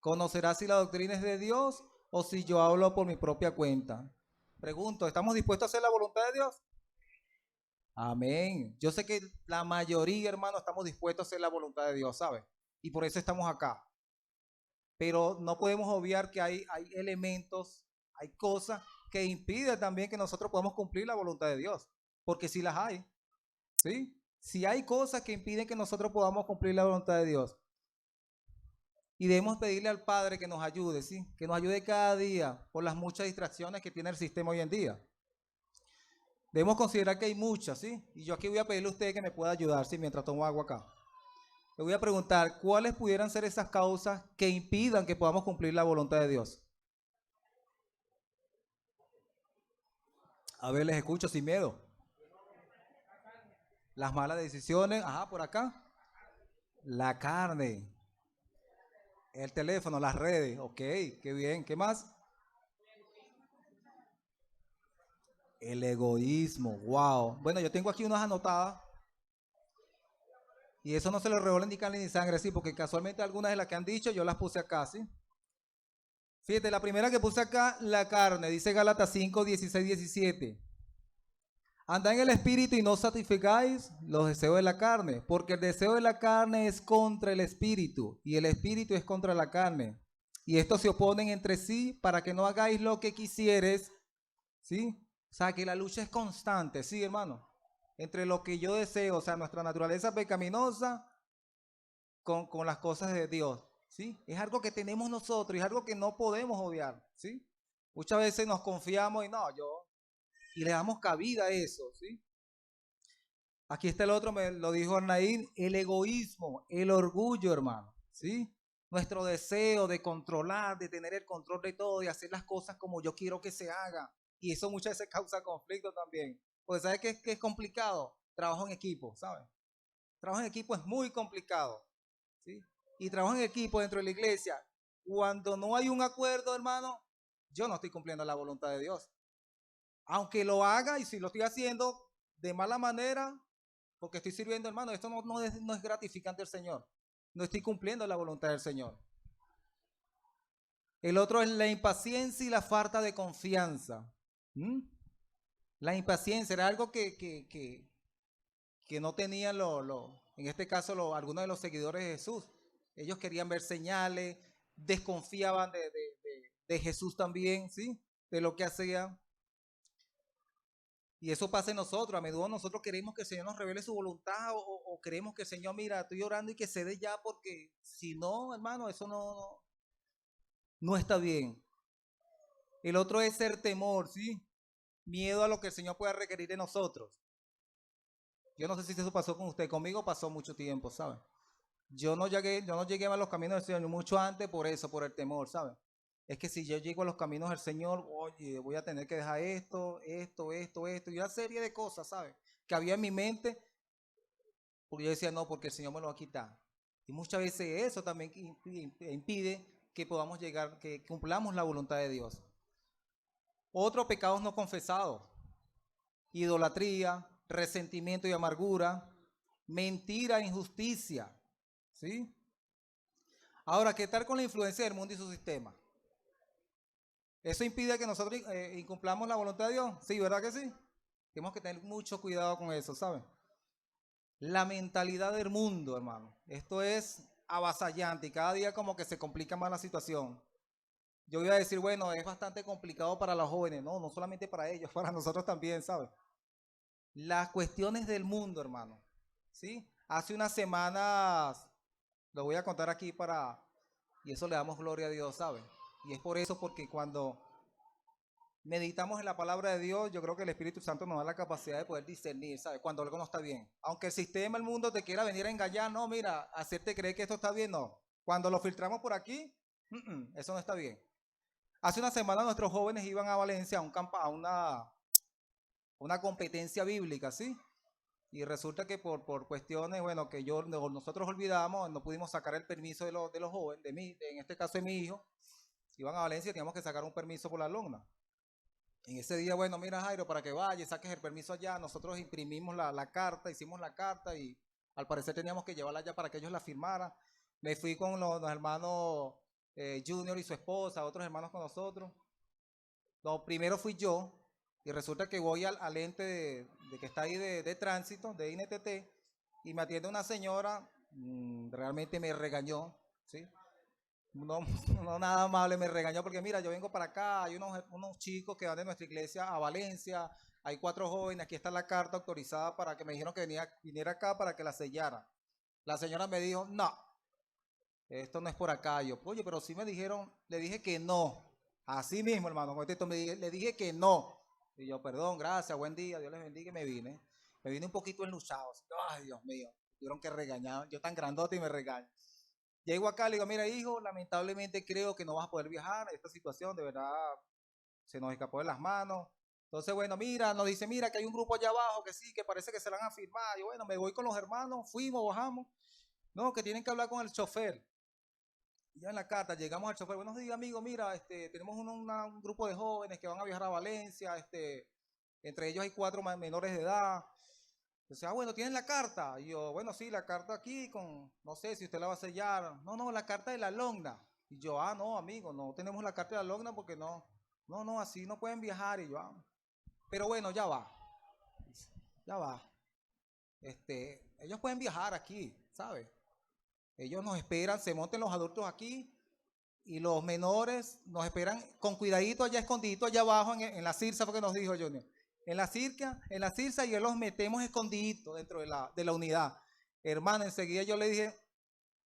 conocerá si la doctrina es de Dios o si yo hablo por mi propia cuenta. Pregunto, ¿estamos dispuestos a hacer la voluntad de Dios? Amén. Yo sé que la mayoría, hermano, estamos dispuestos a hacer la voluntad de Dios, ¿sabes? Y por eso estamos acá. Pero no podemos obviar que hay elementos, hay cosas que impiden también que nosotros podamos cumplir la voluntad de Dios. Porque si las hay, ¿sí? Si hay cosas que impiden que nosotros podamos cumplir la voluntad de Dios. Y debemos pedirle al Padre que nos ayude, ¿sí? Que nos ayude cada día por las muchas distracciones que tiene el sistema hoy en día. Debemos considerar que hay muchas, ¿sí? Y yo aquí voy a pedirle a usted que me pueda ayudar, ¿sí? Mientras tomo agua acá. Le voy a preguntar, ¿cuáles pudieran ser esas causas que impidan que podamos cumplir la voluntad de Dios? A ver, les escucho sin miedo. Las malas decisiones, ajá, por acá. La carne. El teléfono, las redes, ok, qué bien. ¿Qué más? El egoísmo, wow. Bueno, yo tengo aquí unas anotadas. Y eso no se lo revuelve ni carne ni sangre, sí, porque casualmente algunas de las que han dicho yo las puse acá, ¿sí? Fíjate, la primera que puse acá, la carne, dice Gálatas 5, 16, 17. Andad en el espíritu y no satisfagáis los deseos de la carne, porque el deseo de la carne es contra el espíritu y el espíritu es contra la carne. Y estos se oponen entre sí para que no hagáis lo que quisieres, ¿sí? O sea, que la lucha es constante, ¿sí, hermano? Entre lo que yo deseo, o sea, nuestra naturaleza pecaminosa con las cosas de Dios, ¿sí? Es algo que tenemos nosotros y es algo que no podemos obviar, ¿sí? Muchas veces nos confiamos y no, y le damos cabida a eso, ¿sí? Aquí está el otro, me lo dijo Arnaín, el egoísmo, el orgullo, hermano, ¿sí? Nuestro deseo de controlar, de tener el control de todo, de hacer las cosas como yo quiero que se haga. Y eso muchas veces causa conflicto también. Porque ¿sabes qué es complicado? Trabajo en equipo, ¿sabes? Trabajo en equipo es muy complicado, ¿sí? Y trabajo en equipo dentro de la iglesia. Cuando no hay un acuerdo, hermano, yo no estoy cumpliendo la voluntad de Dios. Aunque lo haga y si lo estoy haciendo de mala manera, porque estoy sirviendo, hermano, esto no es gratificante al Señor. No estoy cumpliendo la voluntad del Señor. El otro es la impaciencia y la falta de confianza. ¿Mm? La impaciencia era algo que no tenían en este caso algunos de los seguidores de Jesús. Ellos querían ver señales, desconfiaban de Jesús también, ¿sí? De lo que hacía. Y eso pasa en nosotros. A menudo nosotros queremos que el Señor nos revele su voluntad o queremos que el Señor, mira, estoy orando y que se dé ya porque si no, hermano, eso no está bien. El otro es ser temor, ¿sí? Miedo a lo que el Señor pueda requerir de nosotros. Yo no sé si eso pasó con usted, conmigo pasó mucho tiempo, ¿sabe? Yo no llegué a los caminos del Señor mucho antes por eso, por el temor, ¿sabe? Es que si yo llego a los caminos del Señor, oye, voy a tener que dejar esto, y una serie de cosas, ¿sabe? Que había en mi mente, porque yo decía, no, porque el Señor me lo va a quitar. Y muchas veces eso también impide que podamos llegar, que cumplamos la voluntad de Dios. Otros pecados no confesados: idolatría, resentimiento y amargura, mentira, injusticia, ¿sí? Ahora, ¿qué tal con la influencia del mundo y su sistema? ¿Eso impide que nosotros incumplamos la voluntad de Dios? Sí, ¿verdad que sí? Tenemos que tener mucho cuidado con eso, ¿saben? La mentalidad del mundo, hermano. Esto es avasallante y cada día como que se complica más la situación. Yo iba a decir, bueno, es bastante complicado para los jóvenes. No, no solamente para ellos, para nosotros también, ¿sabes? Las cuestiones del mundo, hermano. ¿Sí? Hace unas semanas, lo voy a contar aquí y eso le damos gloria a Dios, ¿sabe? Y es por eso, porque cuando meditamos en la palabra de Dios, yo creo que el Espíritu Santo nos da la capacidad de poder discernir, ¿sabes? Cuando algo no está bien. Aunque el sistema, el mundo te quiera venir a engañar, no, mira, hacerte creer que esto está bien, no. Cuando lo filtramos por aquí, eso no está bien. Hace una semana nuestros jóvenes iban a Valencia a una competencia bíblica, ¿sí? Y resulta que por cuestiones, bueno, que nosotros olvidamos, no pudimos sacar el permiso de los jóvenes, en este caso de mi hijo. Iban a Valencia y teníamos que sacar un permiso por la alumna. En ese día, bueno, mira Jairo, para que vayas, saques el permiso allá, nosotros imprimimos la carta, hicimos la carta y al parecer teníamos que llevarla allá para que ellos la firmaran. Me fui con los hermanos Junior y su esposa, otros hermanos con nosotros. No, primero fui yo y resulta que voy al ente de que está ahí de tránsito, de INTT, y me atiende una señora, realmente me regañó, ¿sí? No, no nada amable, me regañó porque mira, yo vengo para acá, hay unos chicos que van de nuestra iglesia a Valencia, hay 4 jóvenes, aquí está la carta autorizada para que me dijeron que viniera acá para que la sellara. La señora me dijo, no, esto no es por acá. Yo, oye, pero sí me dijeron, le dije que no. Así mismo, hermano, con esto le dije que no. Y yo, perdón, gracias, buen día, Dios les bendiga y me vine. Me vine un poquito enluchado. Ay, Dios mío, tuvieron que regañar. Yo tan grandote y me regaño. Llego acá, le digo, mira, hijo, lamentablemente creo que no vas a poder viajar. Esta situación de verdad se nos escapó de las manos. Entonces, bueno, mira, nos dice, mira, que hay un grupo allá abajo que sí, que parece que se la van a firmar. Yo, bueno, me voy con los hermanos, fuimos, bajamos. No, que tienen que hablar con el chofer. Ya en la carta llegamos al chofer, buenos días amigo, mira, tenemos un grupo de jóvenes que van a viajar a Valencia, entre ellos hay 4 menores de edad. Entonces, bueno, ¿tienen la carta? Y yo, bueno, sí, la carta aquí no sé si usted la va a sellar. No, no, la carta de la Logna. Y yo, no, amigo, no tenemos la carta de la Logna porque no, así no pueden viajar. Y yo, pero bueno, ya va. Ellos pueden viajar aquí, ¿sabes? Ellos nos esperan, se monten los adultos aquí y los menores nos esperan con cuidadito allá escondidito allá abajo en la cirza, fue que nos dijo Junior. En la cirza y los metemos escondiditos dentro de la unidad. Hermano, enseguida yo le dije,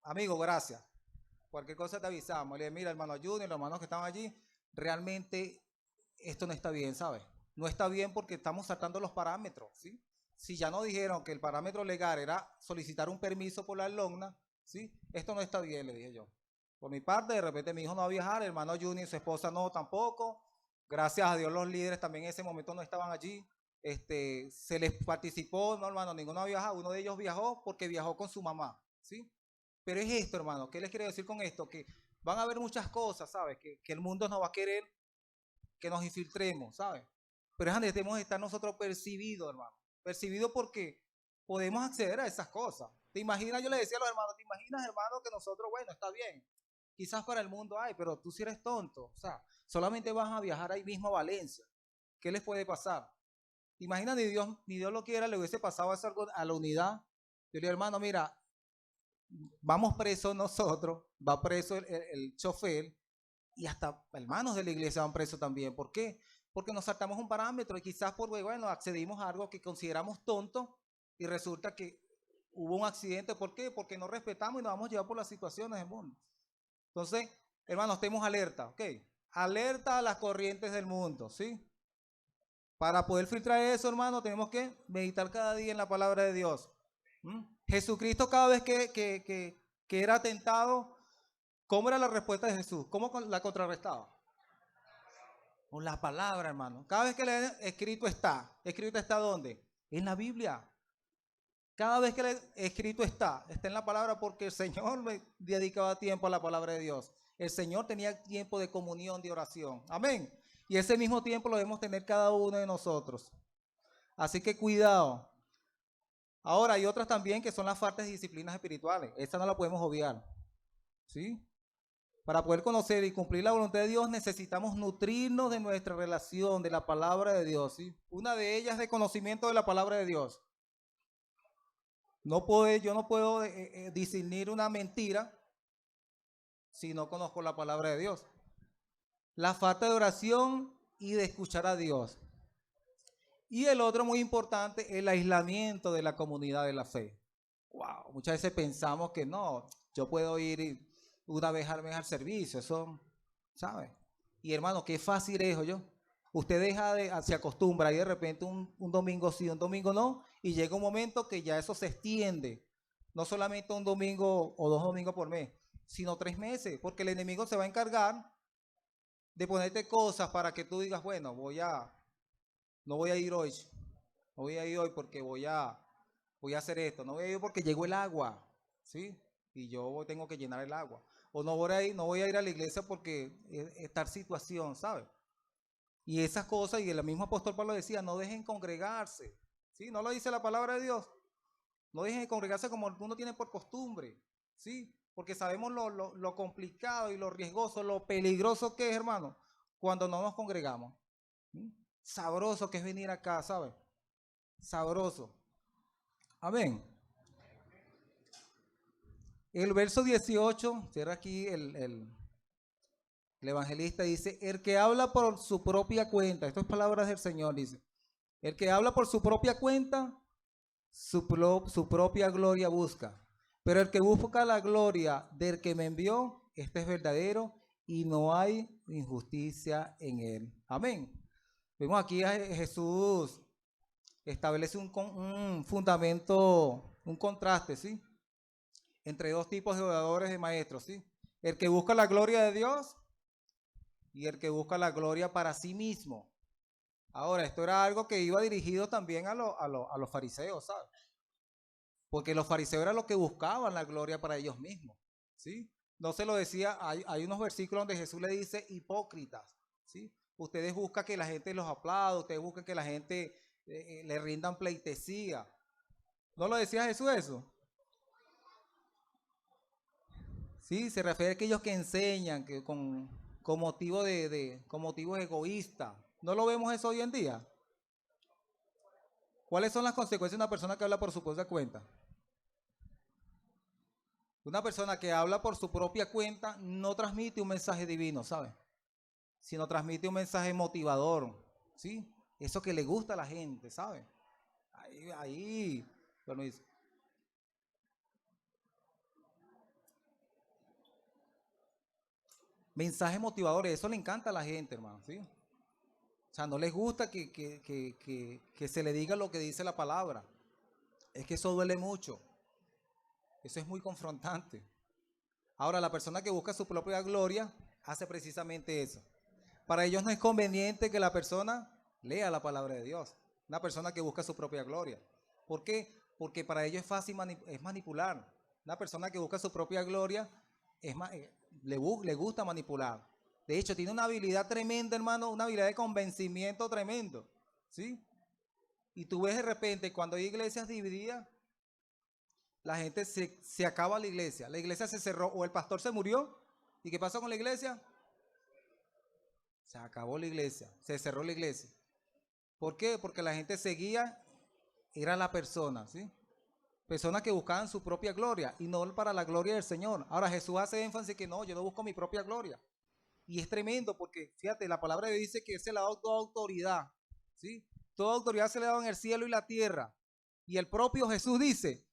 amigo, gracias. Cualquier cosa te avisamos. Le dije, mira, hermano Junior, los hermanos que estaban allí, realmente esto no está bien, ¿sabes? No está bien porque estamos saltando los parámetros, ¿sí? Si ya nos dijeron que el parámetro legal era solicitar un permiso por la alumna, ¿sí? Esto no está bien, le dije yo. Por mi parte, de repente mi hijo no va a viajar, el hermano Junior y su esposa no tampoco. Gracias a Dios los líderes también en ese momento no estaban allí. Se les participó, no hermano, ninguno ha viajado. Uno de ellos viajó porque viajó con su mamá, ¿sí? Pero es esto, hermano, ¿qué les quiero decir con esto? Que van a haber muchas cosas, ¿sabes? Que el mundo nos va a querer que nos infiltremos, ¿sabes? Pero es donde debemos estar nosotros percibidos, hermano. Percibidos porque podemos acceder a esas cosas. ¿Te imaginas? Yo le decía a los hermanos, ¿te imaginas, hermano, que nosotros, bueno, está bien? Quizás para el mundo hay, pero tú sí eres tonto. O sea, solamente vas a viajar ahí mismo a Valencia. ¿Qué les puede pasar? ¿Te imaginas? Ni Dios lo quiera, le hubiese pasado eso a la unidad. Yo le digo, hermano, mira, vamos presos nosotros, va preso el chofer, y hasta hermanos de la iglesia van presos también. ¿Por qué? Porque nos saltamos un parámetro y quizás bueno, accedimos a algo que consideramos tonto y resulta que hubo un accidente. ¿Por qué? Porque no respetamos y nos vamos a llevar por las situaciones del mundo. Entonces, hermanos, estemos alerta, ¿ok? alerta a las corrientes del mundo, ¿sí? Para poder filtrar eso, hermano, tenemos que meditar cada día en la palabra de Dios. Jesucristo, cada vez que era tentado, ¿cómo era la respuesta de Jesús? ¿Cómo la contrarrestaba? Con la palabra, hermano. Cada vez que le escrito está ¿dónde? En la Biblia. Cada vez que le escrito está en la palabra, porque el Señor le dedicaba tiempo a la palabra de Dios. El Señor tenía tiempo de comunión, de oración. Amén. Y ese mismo tiempo lo debemos tener cada uno de nosotros. Así que cuidado. Ahora hay otras también que son las faltas de disciplinas espirituales. Esa no la podemos obviar. ¿Sí? Para poder conocer y cumplir la voluntad de Dios necesitamos nutrirnos de nuestra relación, de la palabra de Dios. ¿Sí? Una de ellas es de conocimiento de la palabra de Dios. Yo no puedo discernir una mentira si no conozco la palabra de Dios. La falta de oración y de escuchar a Dios. Y el otro muy importante, el aislamiento de la comunidad de la fe. Wow, muchas veces pensamos que no, yo puedo ir una vez al mes al servicio, eso, ¿sabe? Y hermano, qué fácil es, yo. Usted se acostumbra y de repente un domingo sí, un domingo no, y llega un momento que ya eso se extiende. No solamente un domingo o 2 domingos por mes, sino 3 meses, porque el enemigo se va a encargar de ponerte cosas para que tú digas, bueno, no voy a ir hoy, no voy a ir hoy porque voy a hacer esto, no voy a ir porque llegó el agua, ¿sí? Y yo tengo que llenar el agua. O no voy a ir a la iglesia porque esta situación, ¿sabes? Y esas cosas, y el mismo apóstol Pablo decía, no dejen congregarse, ¿sí? No lo dice la palabra de Dios. No dejen de congregarse como algunos tienen por costumbre, ¿sí? Porque sabemos lo complicado y lo riesgoso, lo peligroso que es, hermano, cuando no nos congregamos. ¿Sí? Sabroso que es venir acá, ¿sabes? Sabroso. Amén. El verso 18, cierra aquí el evangelista, dice, el que habla por su propia cuenta, esto es palabras del Señor, dice, el que habla por su propia cuenta, su propia gloria busca. Pero el que busca la gloria del que me envió, este es verdadero y no hay injusticia en él. Amén. Vemos aquí a Jesús establece un fundamento, un contraste, ¿sí? Entre dos tipos de oradores y maestros, ¿sí? El que busca la gloria de Dios y el que busca la gloria para sí mismo. Ahora, esto era algo que iba dirigido también a los fariseos, ¿sabes? Porque los fariseos eran los que buscaban la gloria para ellos mismos, ¿sí? No se lo decía, hay unos versículos donde Jesús le dice hipócritas, ¿sí? Ustedes buscan que la gente los aplaude, ustedes buscan que la gente le rindan pleitesía. ¿No lo decía Jesús eso? Sí, se refiere a aquellos que enseñan que con motivo con motivos egoístas. ¿No lo vemos eso hoy en día? ¿Cuáles son las consecuencias de una persona que habla por su propia cuenta? Una persona que habla por su propia cuenta no transmite un mensaje divino, ¿sabes? Sino transmite un mensaje motivador, ¿sí? Eso que le gusta a la gente, ¿sabes? Bueno, dice. Mensajes motivadores, eso le encanta a la gente, hermano, ¿sí? O sea, no les gusta que se le diga lo que dice la palabra. Es que eso duele mucho. Eso es muy confrontante. Ahora, la persona que busca su propia gloria hace precisamente eso. Para ellos no es conveniente que la persona lea la palabra de Dios. Una persona que busca su propia gloria. ¿Por qué? Porque para ellos es fácil manipular. Una persona que busca su propia gloria le gusta manipular. De hecho, tiene una habilidad tremenda, hermano, una habilidad de convencimiento tremendo. ¿Sí? Y tú ves de repente, cuando hay iglesias divididas, la gente se acaba la iglesia se cerró o el pastor se murió. ¿Y qué pasó con la iglesia? Se acabó la iglesia, se cerró la iglesia. ¿Por qué? Porque la gente seguía, era la persona, ¿sí? Personas que buscaban su propia gloria y no para la gloria del Señor. Ahora Jesús hace énfasis que no, yo no busco mi propia gloria. Y es tremendo porque, fíjate, la palabra de Dios dice que se le ha dado toda autoridad, ¿sí? Toda autoridad se le ha dado en el cielo y la tierra. Y el propio Jesús dice,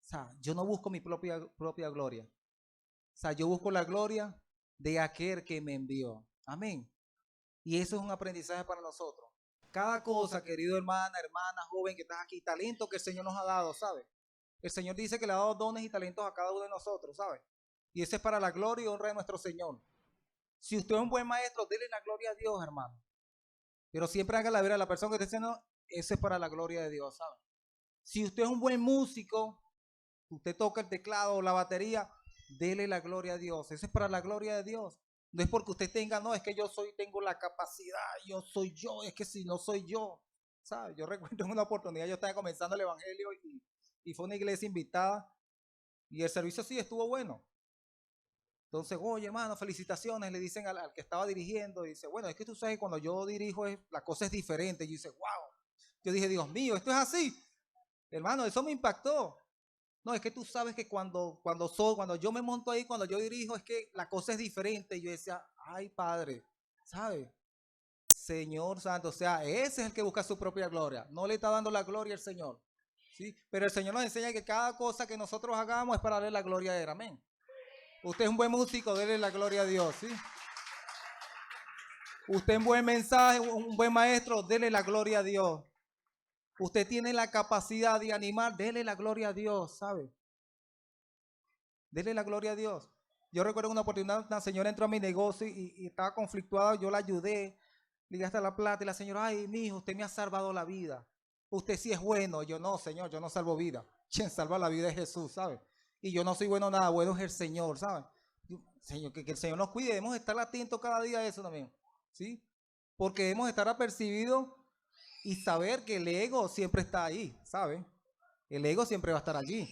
o sea, yo no busco mi propia gloria. O sea, yo busco la gloria de aquel que me envió. Amén. Y eso es un aprendizaje para nosotros. Cada cosa, querido hermana, joven que estás aquí, talento que el Señor nos ha dado, ¿sabes? El Señor dice que le ha dado dones y talentos a cada uno de nosotros, ¿sabes? Y ese es para la gloria y honra de nuestro Señor. Si usted es un buen maestro, déle la gloria a Dios, hermano. Pero siempre haga la vera a la persona que esté diciendo, ese es para la gloria de Dios, ¿sabes? Si usted es un buen músico, usted toca el teclado o la batería, dele la gloria a Dios. Eso es para la gloria de Dios. No es porque usted tenga, no, es que tengo la capacidad, es que si no soy yo, ¿sabes? Yo recuerdo en una oportunidad, yo estaba comenzando el evangelio y fue una iglesia invitada y el servicio sí estuvo bueno. Entonces, oye, hermano, felicitaciones, le dicen al que estaba dirigiendo, y dice, bueno, es que tú sabes que cuando yo dirijo la cosa es diferente. Y yo dice, wow. Yo dije, Dios mío, esto es así. Hermano, eso me impactó. No, es que tú sabes que cuando yo me monto ahí, cuando yo dirijo, es que la cosa es diferente. Y yo decía, ay, Padre, ¿sabes? Señor Santo, o sea, ese es el que busca su propia gloria. No le está dando la gloria al Señor, ¿sí? Pero el Señor nos enseña que cada cosa que nosotros hagamos es para darle la gloria a Él. Amén. Usted es un buen músico, dele la gloria a Dios, ¿sí? Usted es un buen mensaje, un buen maestro, dele la gloria a Dios. Usted tiene la capacidad de animar, dele la gloria a Dios, ¿sabe? Dele la gloria a Dios. Yo recuerdo una oportunidad, una señora entró a mi negocio y estaba conflictuada, yo la ayudé, le di hasta la plata y la señora, ay, mi hijo, usted me ha salvado la vida. Usted sí es bueno. Yo no, Señor, yo no salvo vida. Quien salva la vida es Jesús, ¿sabe? Y yo no soy bueno nada, bueno es el Señor, ¿sabe? Señor, que el Señor nos cuide, debemos estar atentos cada día a eso también, ¿sí? Porque debemos estar apercibidos y saber que el ego siempre está ahí, ¿sabe? El ego siempre va a estar allí.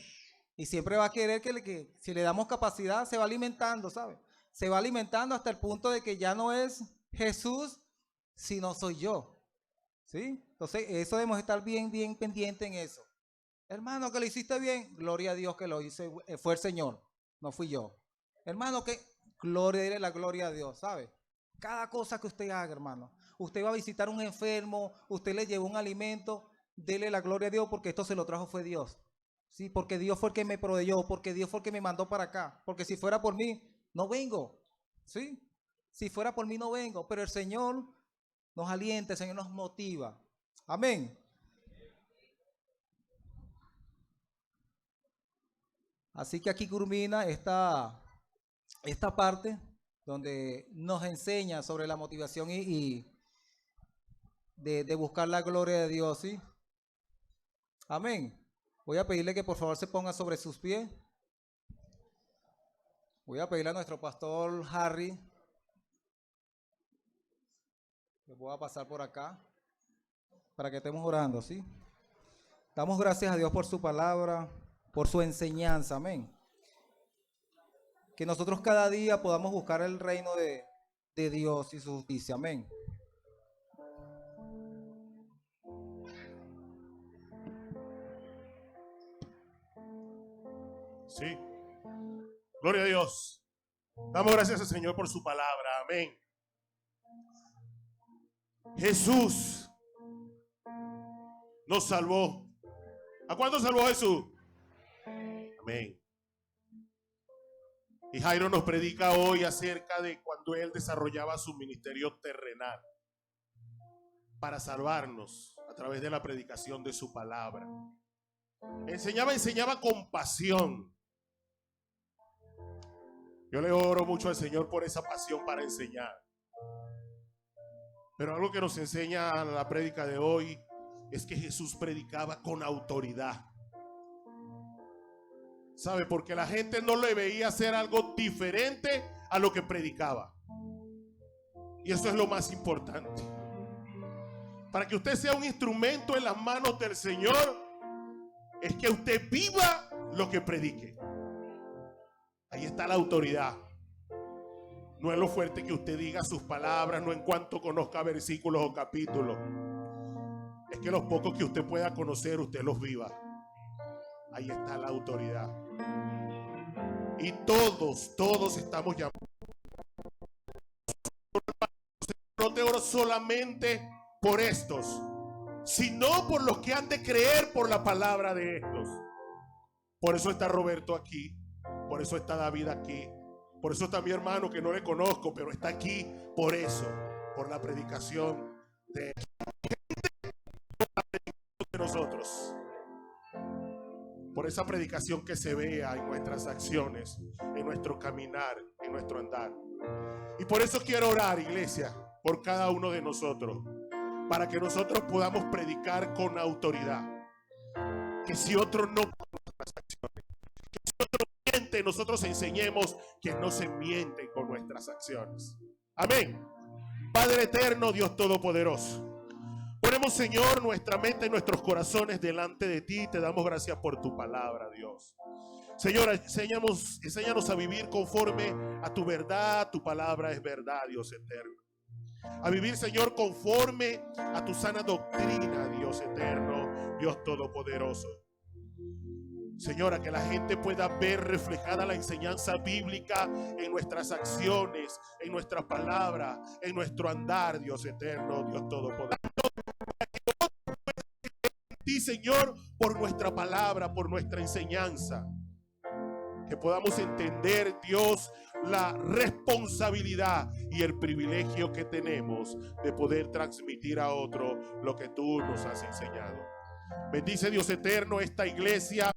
Y siempre va a querer que si le damos capacidad, se va alimentando, ¿sabe? Se va alimentando hasta el punto de que ya no es Jesús, sino soy yo, ¿sí? Entonces, eso debemos estar bien pendiente en eso. Hermano, que lo hiciste bien, gloria a Dios que lo hice, fue el Señor, no fui yo. Hermano, que dele la gloria a Dios, ¿sabe? Cada cosa que usted haga, hermano. Usted va a visitar a un enfermo, usted le llevó un alimento, dele la gloria a Dios porque esto se lo trajo fue Dios. Sí, porque Dios fue el que me proveyó, porque Dios fue el que me mandó para acá. Porque si fuera por mí, no vengo. ¿Sí? Si fuera por mí, no vengo. Pero el Señor nos alienta, el Señor nos motiva. Amén. Así que aquí culmina esta parte donde nos enseña sobre la motivación y de buscar la gloria de Dios, ¿sí? Amén. Voy a pedirle que por favor se ponga sobre sus pies. Voy a pedirle a nuestro pastor Harry que pueda pasar por acá para que estemos orando, ¿sí? Damos gracias a Dios por su palabra, por su enseñanza, amén. Que nosotros cada día podamos buscar el reino de Dios y su justicia, amén. Sí. Gloria a Dios. Damos gracias al Señor por su palabra. Amén. Jesús nos salvó. ¿A cuánto salvó Jesús? Amén. Y Jairo nos predica hoy acerca de cuando él desarrollaba su ministerio terrenal para salvarnos a través de la predicación de su palabra. Enseñaba con pasión. Yo le oro mucho al Señor por esa pasión para enseñar. Pero algo que nos enseña la prédica de hoy es que Jesús predicaba con autoridad. ¿Sabe? Porque la gente no le veía hacer algo diferente a lo que predicaba. Y eso es lo más importante. Para que usted sea un instrumento en las manos del Señor, es que usted viva lo que predique. Ahí está la autoridad. No es lo fuerte que usted diga sus palabras, no en cuanto conozca versículos o capítulos. Es que los pocos que usted pueda conocer, usted los viva. Ahí está la autoridad. Y todos estamos llamados. No te oro solamente por estos, sino por los que han de creer por la palabra de estos. Por eso está Roberto aquí, por eso está David aquí, Por eso está mi hermano que no le conozco, pero está aquí por eso, por la predicación de nosotros. Por esa predicación que se vea en nuestras acciones, en nuestro caminar, en nuestro andar. Y por eso quiero orar, iglesia, por cada uno de nosotros, para que nosotros podamos predicar con autoridad. Que si otro no con nuestras acciones, que si otro miente, nosotros enseñemos que no se miente con nuestras acciones. Amén. Padre eterno, Dios todopoderoso, ponemos, Señor, nuestra mente y nuestros corazones delante de ti. Te damos gracias por tu palabra, Dios. Señor, enséñanos a vivir conforme a tu verdad. Tu palabra es verdad, Dios eterno. A vivir, Señor, conforme a tu sana doctrina, Dios eterno, Dios todopoderoso. Señora, que la gente pueda ver reflejada la enseñanza bíblica en nuestras acciones, en nuestra palabra, en nuestro andar, Dios eterno, Dios todopoderoso. Sí, Señor, por nuestra palabra, por nuestra enseñanza, que podamos entender, Dios, la responsabilidad y el privilegio que tenemos de poder transmitir a otro lo que tú nos has enseñado. Bendice, Dios eterno, esta iglesia.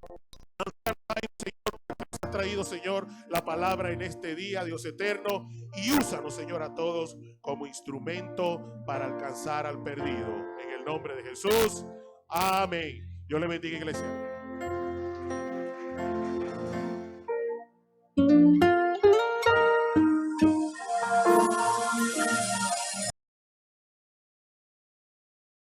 Señor, has traído, Señor, la palabra en este día, Dios eterno, y úsanos, Señor, a todos como instrumento para alcanzar al perdido. En el nombre de Jesús. Amén. Dios le bendiga, iglesia.